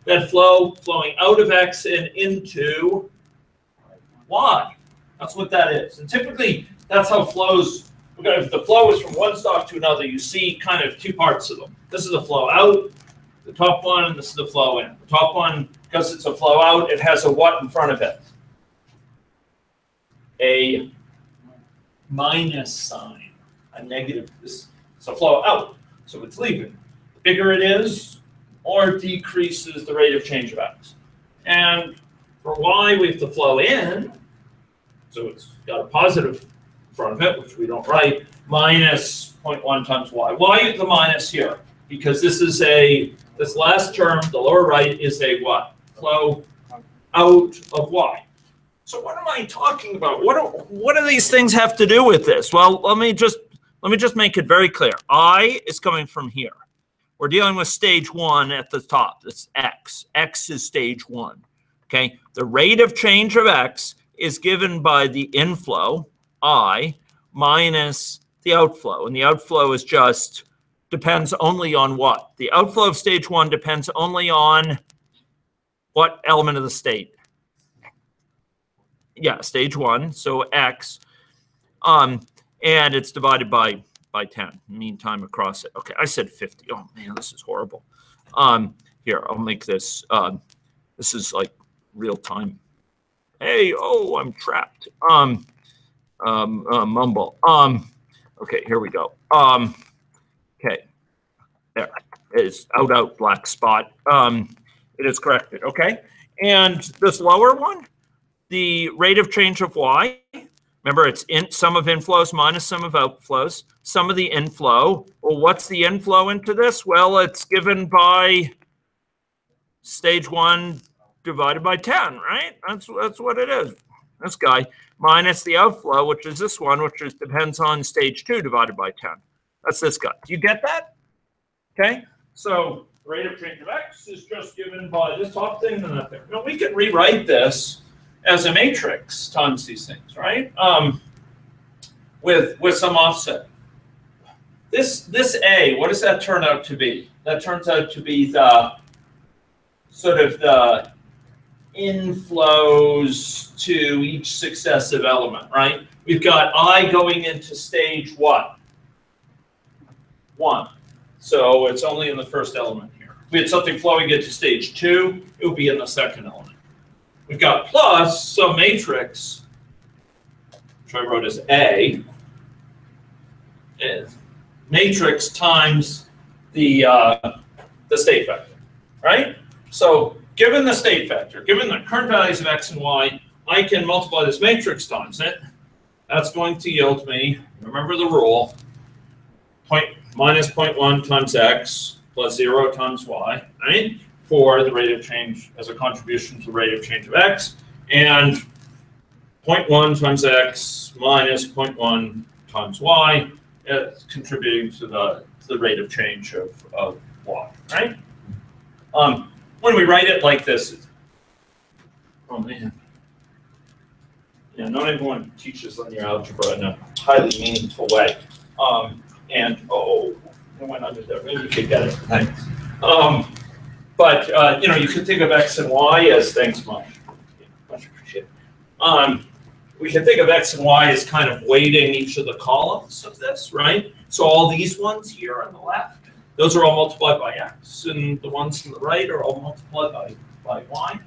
that flow flowing out of X and into Y. That's what that is. And typically, that's how flows, if the flow is from one stock to another, you see kind of two parts of them. This is the flow out, the top one, and this is the flow in. The top one, because it's a flow out, it has a what in front of it? A minus sign, a negative. This is a flow out, so it's leaving. The bigger it is, more decreases the rate of change of X. And for Y, we have to flow in, so it's got a positive in front of it, which we don't write, minus 0.1 times Y. Why the minus here? Because this is this last term, the lower right, is a what? Flow out of Y. So what am I talking about? What do these things have to do with this? Well, let me just make it very clear. I is coming from here. We're dealing with stage 1 at the top. That's X. X is stage 1. Okay. The rate of change of X is given by the inflow, I, minus the outflow. And the outflow is just depends only on what? The outflow of stage 1 depends only on what element of the state? Yeah, stage 1, so X. And it's divided by 10, mean time across it. Okay, I said 50. Oh, man, this is horrible. Here, I'll make this. This is like real time. Hey, oh, I'm trapped. Mumble. Okay, here we go. Okay, there. It is out, black spot. It is corrected, okay? And this lower one, the rate of change of Y, remember it's sum of inflows minus sum of outflows. Sum of the inflow, well, what's the inflow into this? Well, it's given by stage 1 divided by 10, right? That's what it is. This guy, minus the outflow, which is this one, which depends on stage 2 divided by 10. That's this guy. Do you get that? Okay, so rate of change of X is just given by this top thing and that thing. Now, we can rewrite this as a matrix times these things, right? With some offset. This A, what does that turn out to be? That turns out to be the sort of the inflows to each successive element, right? We've got I going into stage what? 1. So it's only in the first element here. If we had something flowing into stage 2, it would be in the second element. We've got plus some matrix, which I wrote as A, is matrix times the state vector, right? So given the state vector, given the current values of X and Y, I can multiply this matrix times it. That's going to yield me, remember the rule, minus 0.1 times X plus 0 times Y, right? For the rate of change as a contribution to the rate of change of X, and 0.1 times X minus 0.1 times Y, contributing to the rate of change of Y, right? When we write it like this, oh man, yeah, not everyone teaches linear algebra in a highly meaningful way, and oh, I went under there. Maybe you could get it. Thanks. But you know, you could think of X and Y as things much appreciated. We can think of X and Y as kind of weighting each of the columns of this, right? So all these ones here on the left, those are all multiplied by X, and the ones on the right are all multiplied by Y.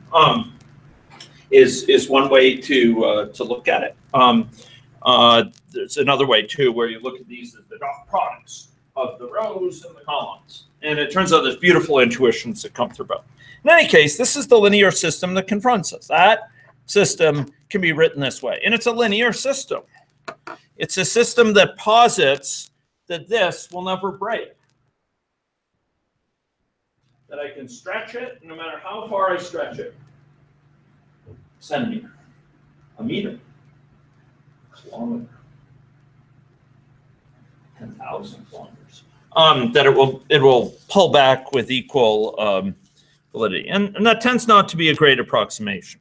Is one way to look at it. There's another way too, where you look at these as the dot products of the rows and the columns. And it turns out there's beautiful intuitions that come through both. In any case, this is the linear system that confronts us. That system can be written this way. And it's a linear system. It's a system that posits that this will never break. That I can stretch it, no matter how far I stretch it. Centimeter, a meter, kilometer, 10,000 kilometers. That it will pull back with equal validity, and that tends not to be a great approximation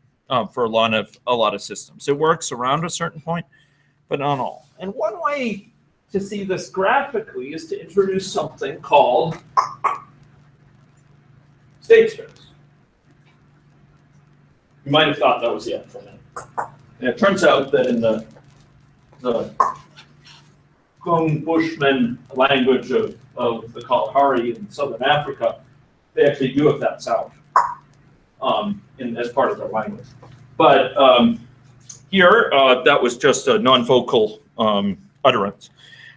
for a lot of systems. It works around a certain point, but not all. And one way to see this graphically is to introduce something called state space. You might have thought that was the end for a minute. And it turns out that in the Kung Bushman language of the Kalahari in southern Africa, they actually do have that sound as part of their language. But here, that was just a non-vocal utterance.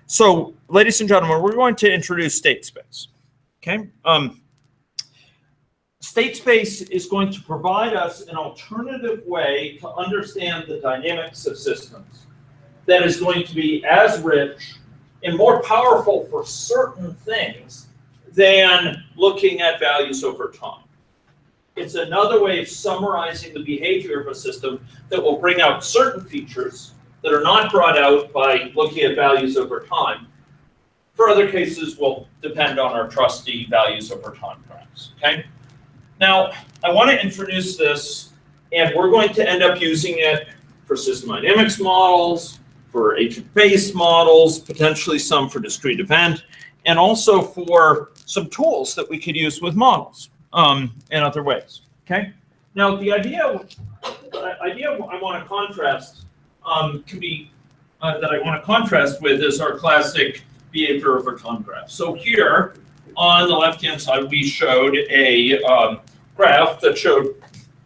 So, ladies and gentlemen, we're going to introduce state space. Okay. State space is going to provide us an alternative way to understand the dynamics of systems that is going to be as rich and more powerful for certain things than looking at values over time. It's another way of summarizing the behavior of a system that will bring out certain features that are not brought out by looking at values over time. For other cases, will depend on our trusty values over time graphs. Okay. Now, I want to introduce this, and we're going to end up using it for system dynamics models, for agent-based models, potentially some for discrete event, and also for some tools that we could use with models in other ways. Okay. Now, the idea I want to contrast can be that I want to contrast with is our classic behavior over time graph. So here on the left-hand side, we showed a graph that showed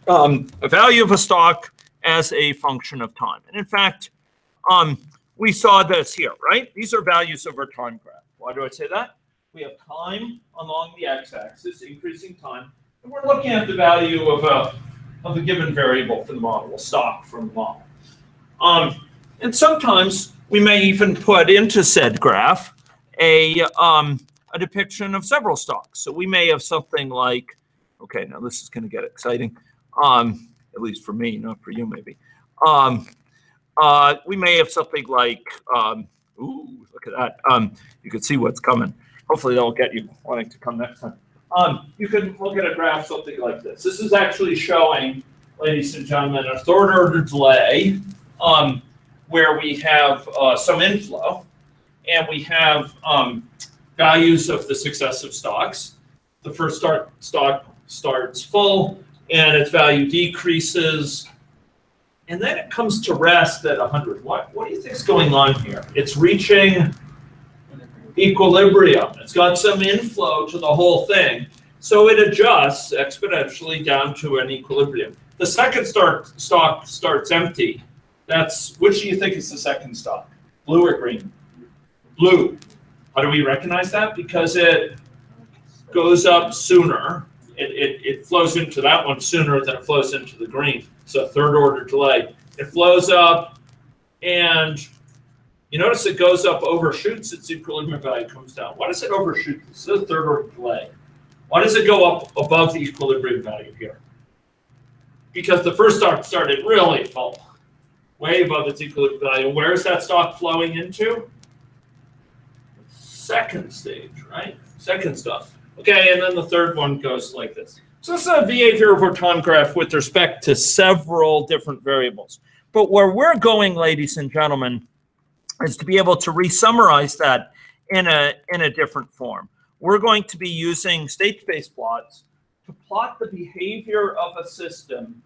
a value of a stock as a function of time. And in fact, we saw this here, right? These are values over time graph. Why do I say that? We have time along the x-axis, increasing time, and we're looking at the value of a given variable for the model, a stock from the model. And sometimes we may even put into said graph a depiction of several stocks. So we may have something like, okay, now this is going to get exciting, at least for me, not for you maybe. We may have something like, ooh, look at that. You can see what's coming. Hopefully that'll get you wanting to come next time. You can look at a graph something like this. This is actually showing, ladies and gentlemen, a third order delay where we have some inflow and we have values of the successive stocks. The first stock starts full and its value decreases. And then it comes to rest at 100. What do you think is going on here? It's reaching equilibrium. It's got some inflow to the whole thing. So it adjusts exponentially down to an equilibrium. The second stock starts empty. Which do you think is the second stock? Blue or green? Blue. How do we recognize that? Because it goes up sooner. It flows into that one sooner than it flows into the green. So third order delay. It flows up and you notice it goes up, overshoots its equilibrium value, comes down. Why does it overshoot? This is a third order delay. Why does it go up above the equilibrium value here? Because the first stock started really full, way above its equilibrium value. Where is that stock flowing into? Second stage, right? Second stuff. Okay, and then the third one goes like this. So this is a behavior over time graph with respect to several different variables. But where we're going, ladies and gentlemen, is to be able to re-summarize that in a different form. We're going to be using state space plots to plot the behavior of a system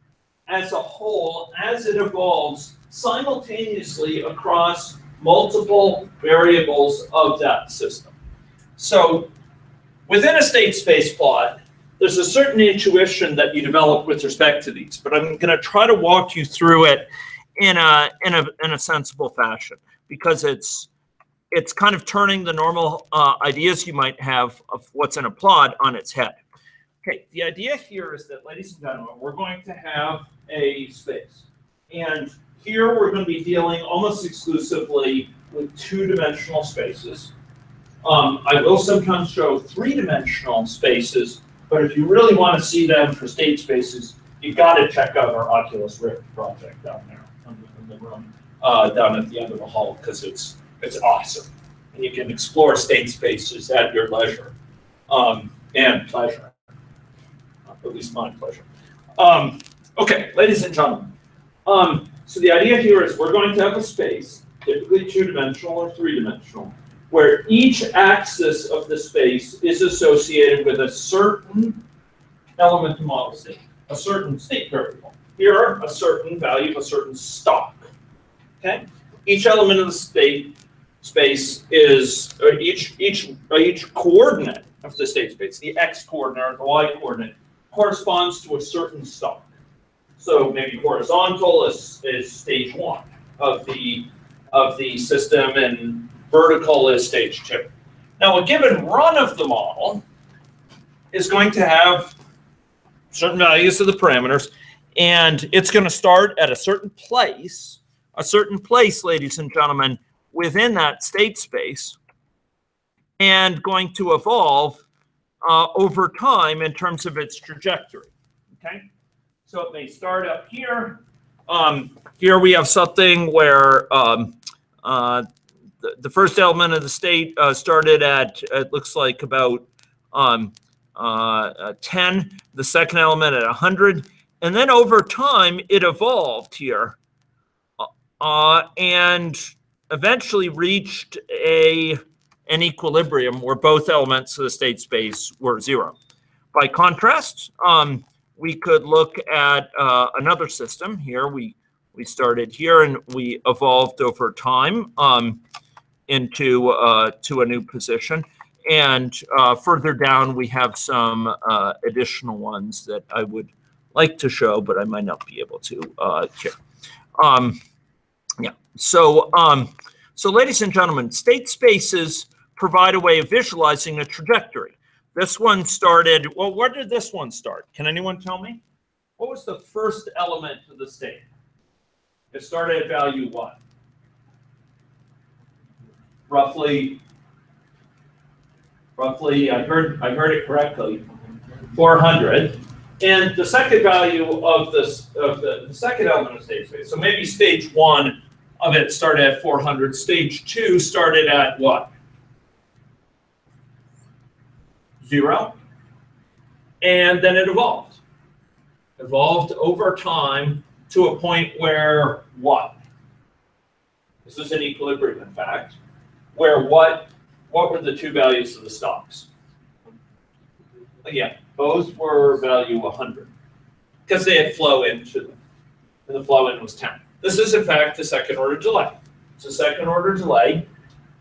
as a whole as it evolves simultaneously across multiple variables of that system. So within a state space plot, there's a certain intuition that you develop with respect to these, but I'm going to try to walk you through it in a sensible fashion, because it's kind of turning the normal ideas you might have of what's in a plot on its head. Okay, the idea here is that, ladies and gentlemen, we're going to have a space. And here we're going to be dealing almost exclusively with two-dimensional spaces. I will sometimes show three-dimensional spaces, but if you really want to see them for state spaces, you've got to check out our Oculus Rift project down there in the room, down at the end of the hall, because it's awesome. And you can explore state spaces at your leisure and pleasure, at least my pleasure. Okay, ladies and gentlemen. So the idea here is we're going to have a space typically two-dimensional or three-dimensional, where each axis of the space is associated with a certain element of model state, a certain state variable. Here, a certain value of a certain stock. Okay? Each element of the state space is, or each coordinate of the state space, the x coordinate or the y coordinate, corresponds to a certain stock. So maybe horizontal is stage 1 of the system, and vertical is stage 2. Now, a given run of the model is going to have certain values of the parameters, and it's going to start at a certain place, ladies and gentlemen, within that state space, and going to evolve over time in terms of its trajectory. Okay, so it may start up here. Here we have something where the first element of the state started at, it looks like about 10, the second element at 100, and then over time it evolved here and eventually reached an equilibrium where both elements of the state space were 0. By contrast, we could look at another system here. We started here and we evolved over time into to a new position. And further down, we have some additional ones that I would like to show, but I might not be able to here. Yeah. So, so ladies and gentlemen, state spaces provide a way of visualizing a trajectory. This one started, well, where did this one start? Can anyone tell me? What was the first element of the state? It started at value what? Roughly, I heard it correctly, 400. And the second value of this, the second element of state space, so maybe stage 1 of it started at 400. Stage 2 started at what? 0. And then it evolved. Evolved over time to a point where what? This is an equilibrium, in fact, where what were the two values of the stocks? Yeah, both were value 100 because they had flow into them, and the flow in was 10. This is, in fact, a second-order delay. It's a second-order delay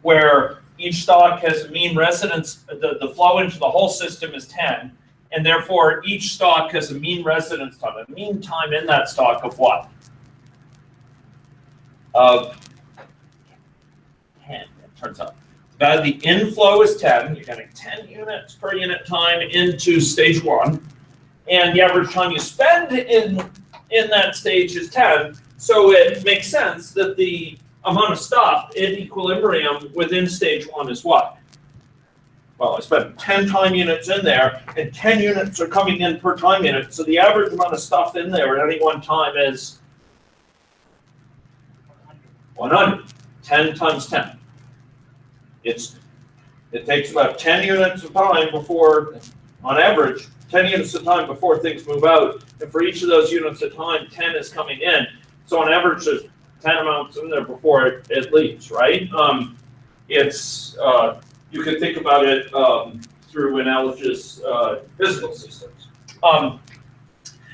where each stock has a mean residence. The flow into the whole system is 10, and therefore each stock has a mean residence time, a mean time in that stock of what? Of 10, it turns out. The inflow is 10. You're getting 10 units per unit time into stage 1. And the average time you spend in that stage is 10. So it makes sense that the amount of stuff in equilibrium within stage 1 is what? Well, I spent 10 time units in there, and 10 units are coming in per time unit. So the average amount of stuff in there at any one time is 100. 10 times 10. It takes about 10 units of time before, on average, 10 units of time before things move out. And for each of those units of time, 10 is coming in. So on average, there's 10 amounts in there before it leaves, right? You can think about it through analogous physical systems.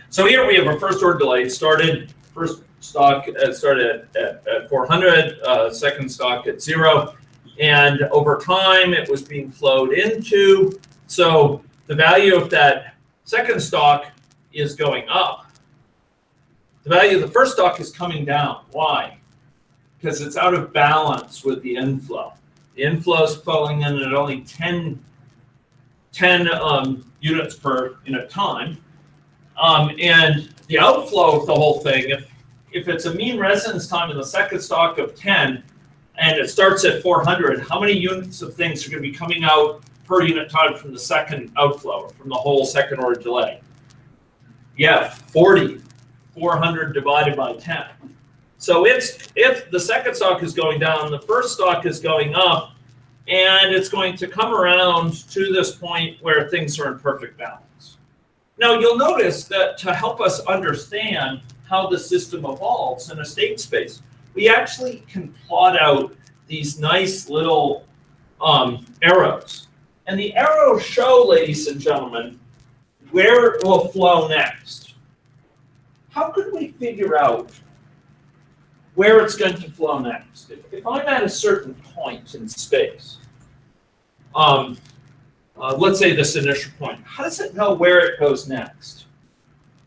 So here we have a first order delay. First stock started at 400, second stock at 0. And over time, it was being flowed into. So the value of that second stock is going up. The value of the first stock is coming down. Why? Because it's out of balance with the inflow. The inflow is flowing in at only 10 units per unit time. And the outflow of the whole thing, if it's a mean residence time in the second stock of 10, and it starts at 400, how many units of things are going to be coming out per unit time from the second outflow, from the whole second order delay? Yeah, 40. 400 divided by 10. So if the second stock is going down, the first stock is going up, and it's going to come around to this point where things are in perfect balance. Now, you'll notice that to help us understand how the system evolves in a state space, we actually can plot out these nice little arrows. And the arrows show, ladies and gentlemen, where it will flow next. How could we figure out where it's going to flow next? If I'm at a certain point in space, let's say this initial point, how does it know where it goes next?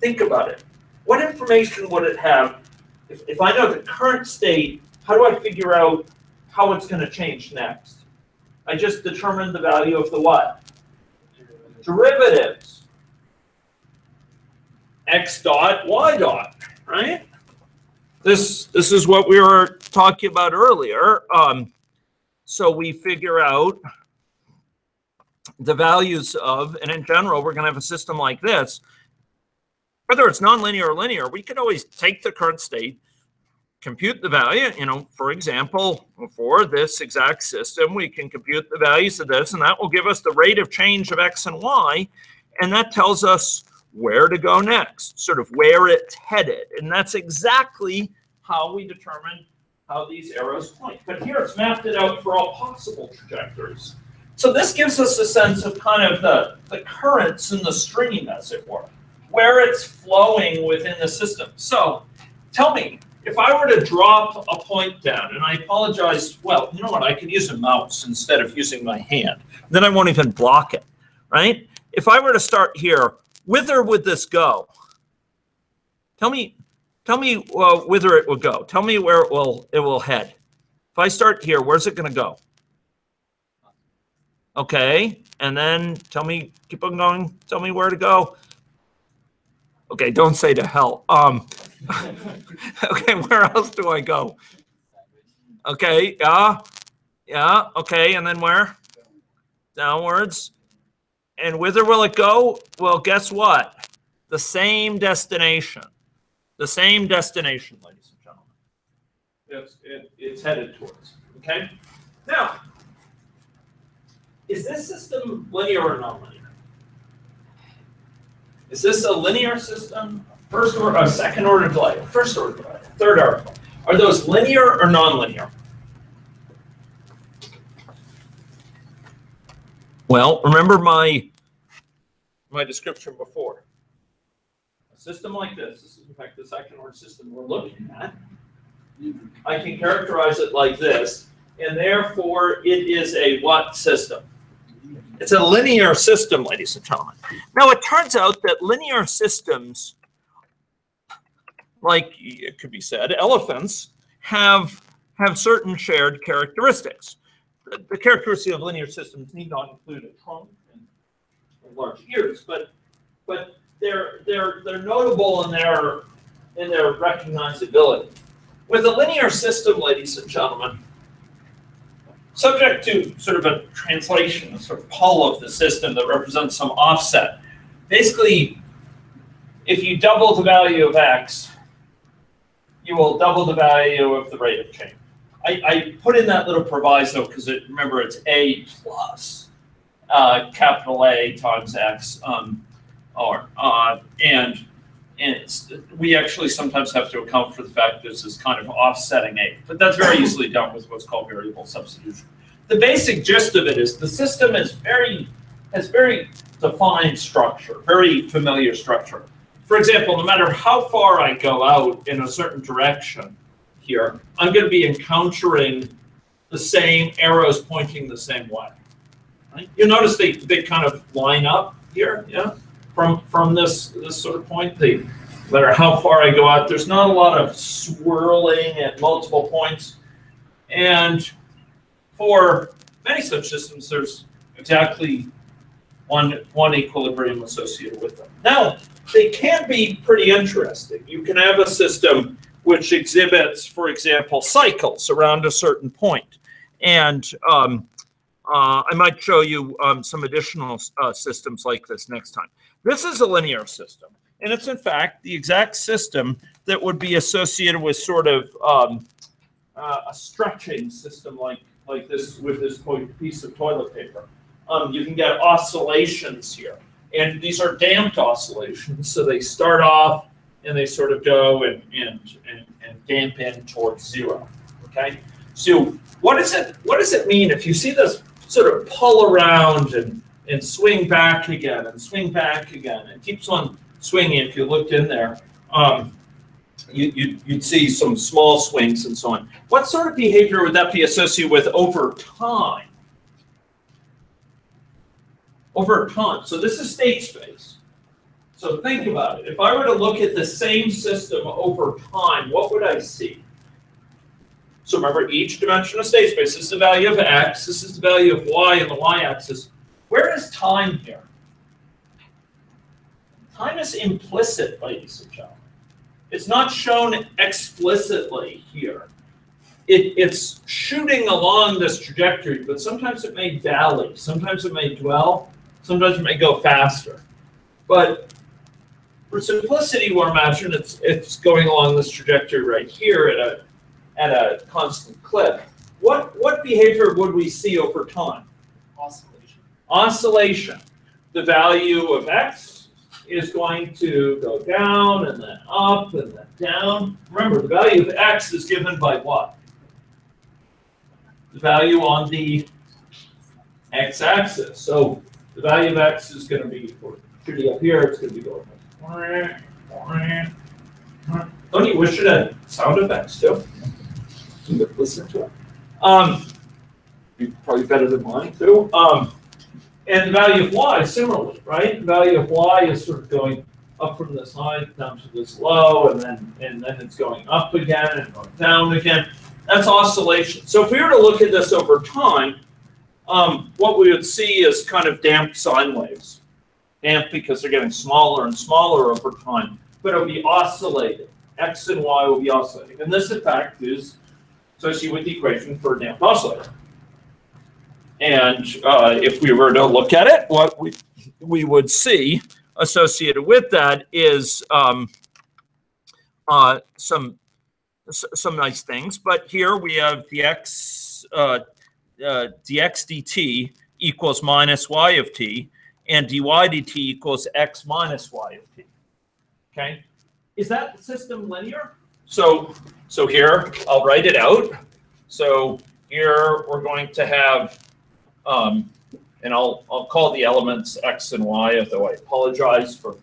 Think about it. What information would it have? If I know the current state, how do I figure out how it's going to change next? I just determined the value of the what? Derivatives. X dot, Y dot, right? This is what we were talking about earlier. So we figure out the values of, and in general, we're going to have a system like this. Whether it's nonlinear or linear, we can always take the current state, compute the value. You know, for example, for this exact system, we can compute the values of this, and that will give us the rate of change of X and Y, and that tells us where to go next, sort of where it's headed. And that's exactly how we determine how these arrows point. But here it's mapped it out for all possible trajectories. So this gives us a sense of kind of the currents in the stream, as it were, where it's flowing within the system. So tell me, if I were to drop a point down, and I apologize, well, you know what, I could use a mouse instead of using my hand. Then I won't even block it, right? If I were to start here, whither would this go? Tell me whither it will go. Tell me where it will head. If I start here, where's it going to go? Okay, and then tell me, keep on going. Tell me where to go. Okay, don't say to hell. Okay, where else do I go? Okay, yeah. Okay, and then where? Downwards. And whither will it go? Well, guess what? The same destination. The same destination, ladies and gentlemen. It's headed towards. Okay? Now, is this system linear or nonlinear? Is this a linear system? First order, second order delay, first order delay, third order delay. Are those linear or nonlinear? Well, remember my description before. A system like this is in fact the second order system we're looking at. I can characterize it like this, and therefore it is a what system? It's a linear system, ladies and gentlemen. Now it turns out that linear systems, like it could be said, elephants, have certain shared characteristics. The characteristic of linear systems need not include a trunk and large ears, but they're notable in their recognizability. With a linear system, ladies and gentlemen, subject to sort of a translation, a sort of pull of the system that represents some offset. Basically, if you double the value of X, you will double the value of the rate of change. I put in that little proviso because remember it's A plus capital A times X, we actually sometimes have to account for the fact that this is kind of offsetting A, but that's very easily done with what's called variable substitution. The basic gist of it is the system has very defined structure, very familiar structure. For example, no matter how far I go out in a certain direction here, I'm going to be encountering the same arrows pointing the same way. Right? You notice they kind of line up here, yeah? From this sort of point, no matter how far I go out, there's not a lot of swirling at multiple points. And for many such systems, there's exactly one equilibrium associated with them. Now, they can be pretty interesting. You can have a system which exhibits, for example, cycles around a certain point. And I might show you some additional systems like this next time. This is a linear system, and it's in fact the exact system that would be associated with sort of a stretching system like this with this piece of toilet paper. You can get oscillations here, and these are damped oscillations, so they start off and they sort of go and dampen towards 0. Okay, so what does it mean if you see this sort of pull around and swing back again and swing back again? It keeps on swinging. If you looked in there, you'd see some small swings and so on. What sort of behavior would that be associated with over time? Over time. So this is state space. So think about it. If I were to look at the same system over time, what would I see? So remember, each dimension of state space, this is the value of x, this is the value of y and the y-axis. Where is time here? Time is implicit, ladies and gentlemen. It's not shown explicitly here. It's shooting along this trajectory, but sometimes it may valley, sometimes it may dwell, sometimes it may go faster. But for simplicity, we'll imagine it's going along this trajectory right here at a constant clip. What behavior would we see over time? Oscillation. Oscillation. The value of x is going to go down and then up and then down. Remember, the value of x is given by what? The value on the x-axis. So the value of x is going to be, for shooting up here, it's going to be going. Don't you wish it had sound effects too? You could listen to it. Probably better than mine too. And the value of y similarly, right? The value of y is sort of going up from this high down to this low, and then it's going up again and going down again. That's oscillation. So if we were to look at this over time, what we would see is kind of damped sine waves. Damp because they're getting smaller and smaller over time, but it'll be oscillating. X and y will be oscillating. And this, in fact, is associated with the equation for a damped oscillator. And if we were to look at it, what we would see associated with that is some nice things. But here we have dx dt equals minus y of t, and dy dt equals x minus y of t. Okay, is that system linear? So here I'll write it out. So here we're going to have, and I'll call the elements x and y, although I apologize for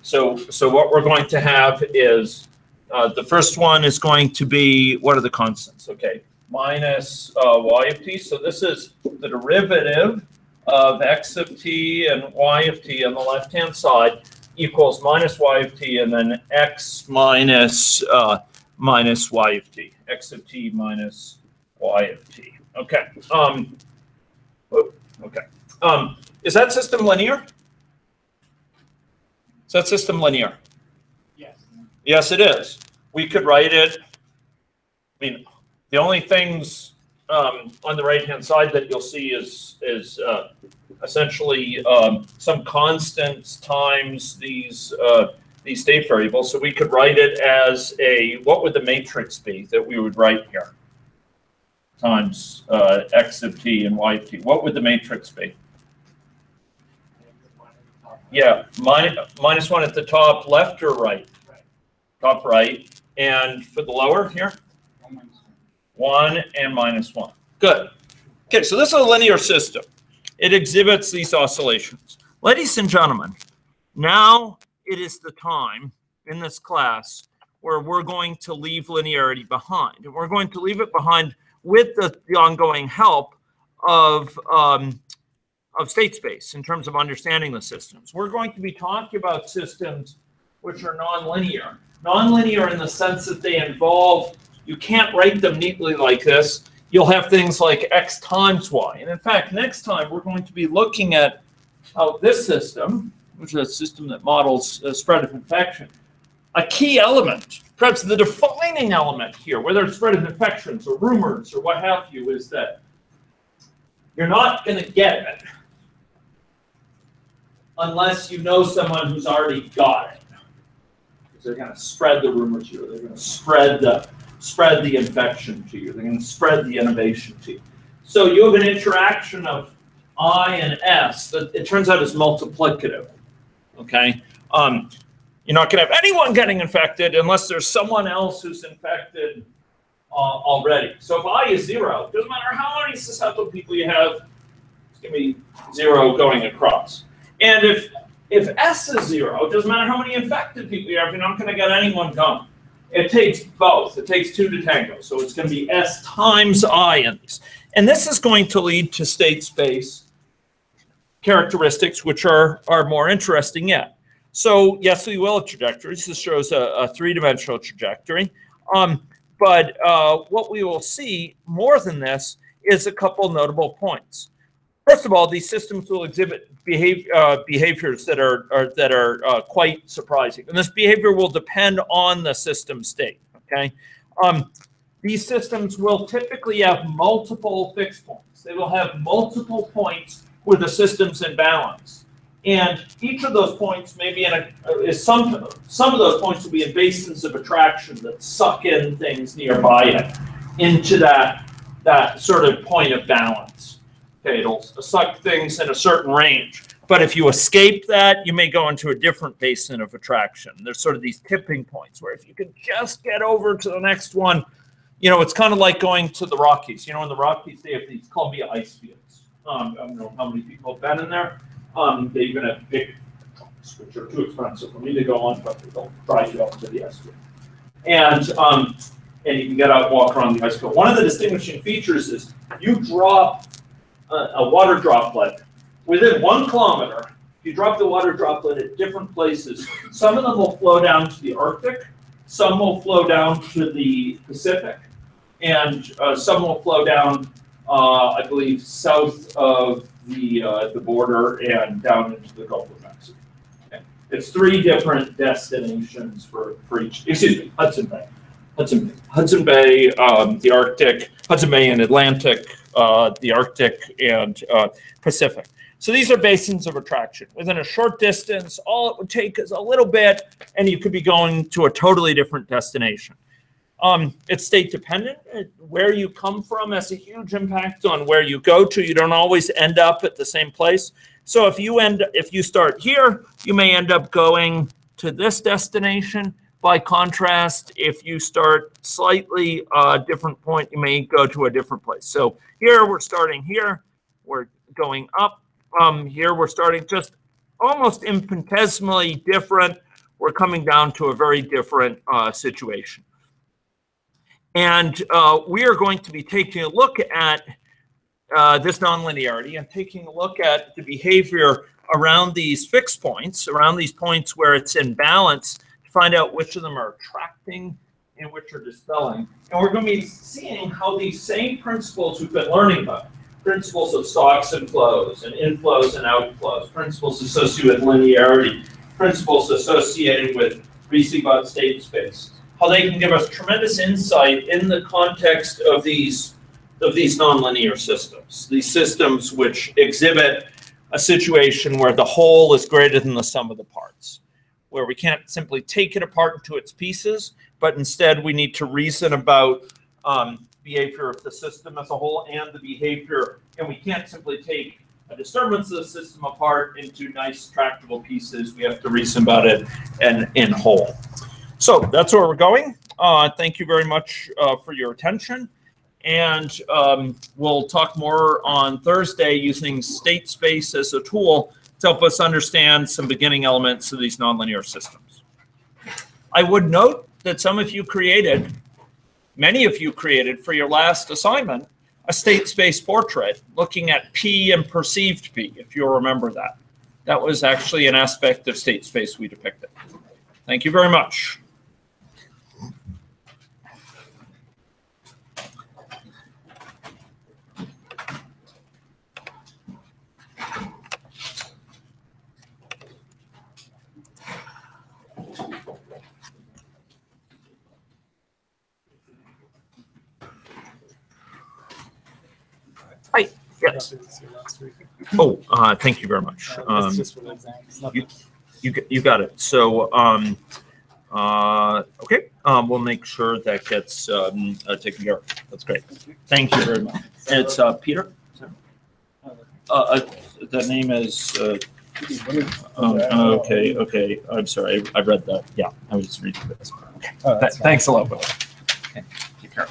so what we're going to have is the first one is going to be, what are the constants? Okay, minus y of t. So this is the derivative of x of t and y of t on the left-hand side equals minus y of t, and then x minus minus y of t, x of t minus y of t. Okay. Is that system linear? Is that system linear? Yes. Yes, it is. We could write it. I mean, the only things on the right-hand side that you'll see is essentially some constants times these state variables. So we could write it as a, what would the matrix be that we would write here? Times x of t and y of t. What would the matrix be? Yeah, minus 1 at the top left or right? Top right. And for the lower here? 1 and minus 1. Good. Okay, so this is a linear system. It exhibits these oscillations. Ladies and gentlemen, now it is the time in this class where we're going to leave linearity behind. And we're going to leave it behind with the ongoing help of state space in terms of understanding the systems. We're going to be talking about systems which are nonlinear. Nonlinear in the sense that they involve, you can't write them neatly like this. You'll have things like x times y. And in fact, next time we're going to be looking at how this system, which is a system that models spread of infection, a key element, perhaps the defining element here, whether it's spread of infections or rumors or what have you, is that you're not going to get it unless you know someone who's already got it. Because they're going to spread the rumor to you. They're going to spread the infection to you. They're going to spread the innovation to you. So you have an interaction of I and S that it turns out is multiplicative. Okay. You're not going to have anyone getting infected unless there's someone else who's infected already. So if I is 0, doesn't matter how many susceptible people you have, it's going to be 0 going across. And if S is 0, it doesn't matter how many infected people you have, you're not going to get anyone going. It takes both. It takes 2 to tango. So it's going to be S times I in these. And this is going to lead to state space characteristics, which are more interesting yet. So yes, we will have trajectories. This shows a 3-dimensional trajectory. But what we will see more than this is a couple notable points. First of all, these systems will exhibit behaviors that are quite surprising, and this behavior will depend on the system state. Okay, these systems will typically have multiple fixed points. They will have multiple points where the system's in balance, and each of those points may be some of those points will be in basins of attraction that suck in things nearby it into that sort of point of balance. Okay, it'll suck things in a certain range. But if you escape that, you may go into a different basin of attraction. There's sort of these tipping points where if you can just get over to the next one, you know, it's kind of like going to the Rockies. You know, in the Rockies, they have these Columbia ice fields. I don't know how many people have been in there. They even have big trucks, which are too expensive for me to go on, but they'll drive you up to the ice field. And you can get out and walk around the ice field. One of the distinguishing features is you drop a water droplet within 1 kilometer. If you drop the water droplet at different places, some of them will flow down to the Arctic, some will flow down to the Pacific, and some will flow down, I believe, south of the border and down into the Gulf of Mexico. Okay. It's 3 different destinations for each. Excuse me, Hudson Bay, the Arctic, Hudson Bay and Atlantic. The Arctic and Pacific. So these are basins of attraction. Within a short distance, all it would take is a little bit, and you could be going to a totally different destination. It's state dependent. Where you come from has a huge impact on where you go to. You don't always end up at the same place. So if you start here, you may end up going to this destination. By contrast, if you start slightly different point, you may go to a different place. So here we're starting here, we're going up. Here we're starting just almost infinitesimally different. We're coming down to a very different situation. And we are going to be taking a look at this nonlinearity and taking a look at the behavior around these fixed points, around these points where it's in balance, find out which of them are attracting and which are dispelling. And we're going to be seeing how these same principles we've been learning about, principles of stocks and flows and inflows and outflows, principles associated with linearity, principles associated with Riemann state space, how they can give us tremendous insight in the context of these nonlinear systems, these systems which exhibit a situation where the whole is greater than the sum of the parts, where we can't simply take it apart into its pieces, but instead we need to reason about behavior of the system as a whole and the behavior, and we can't simply take a disturbance of the system apart into nice tractable pieces. We have to reason about it and in whole. So that's where we're going. Thank you very much for your attention. And we'll talk more on Thursday using state space as a tool to help us understand some beginning elements of these nonlinear systems. I would note that many of you created for your last assignment, a state space portrait looking at P and perceived P, if you'll remember that. That was actually an aspect of state space we depicted. Thank you very much. Hi. Yes. Oh, thank you very much. You got it. So, okay, we'll make sure that gets taken care of. That's great. Thank you very much. It's Peter. The name is Okay. I'm sorry. I read that. Yeah, I was reading this. Okay. Oh, that's fine. Thanks a lot, Will. Okay. Take care.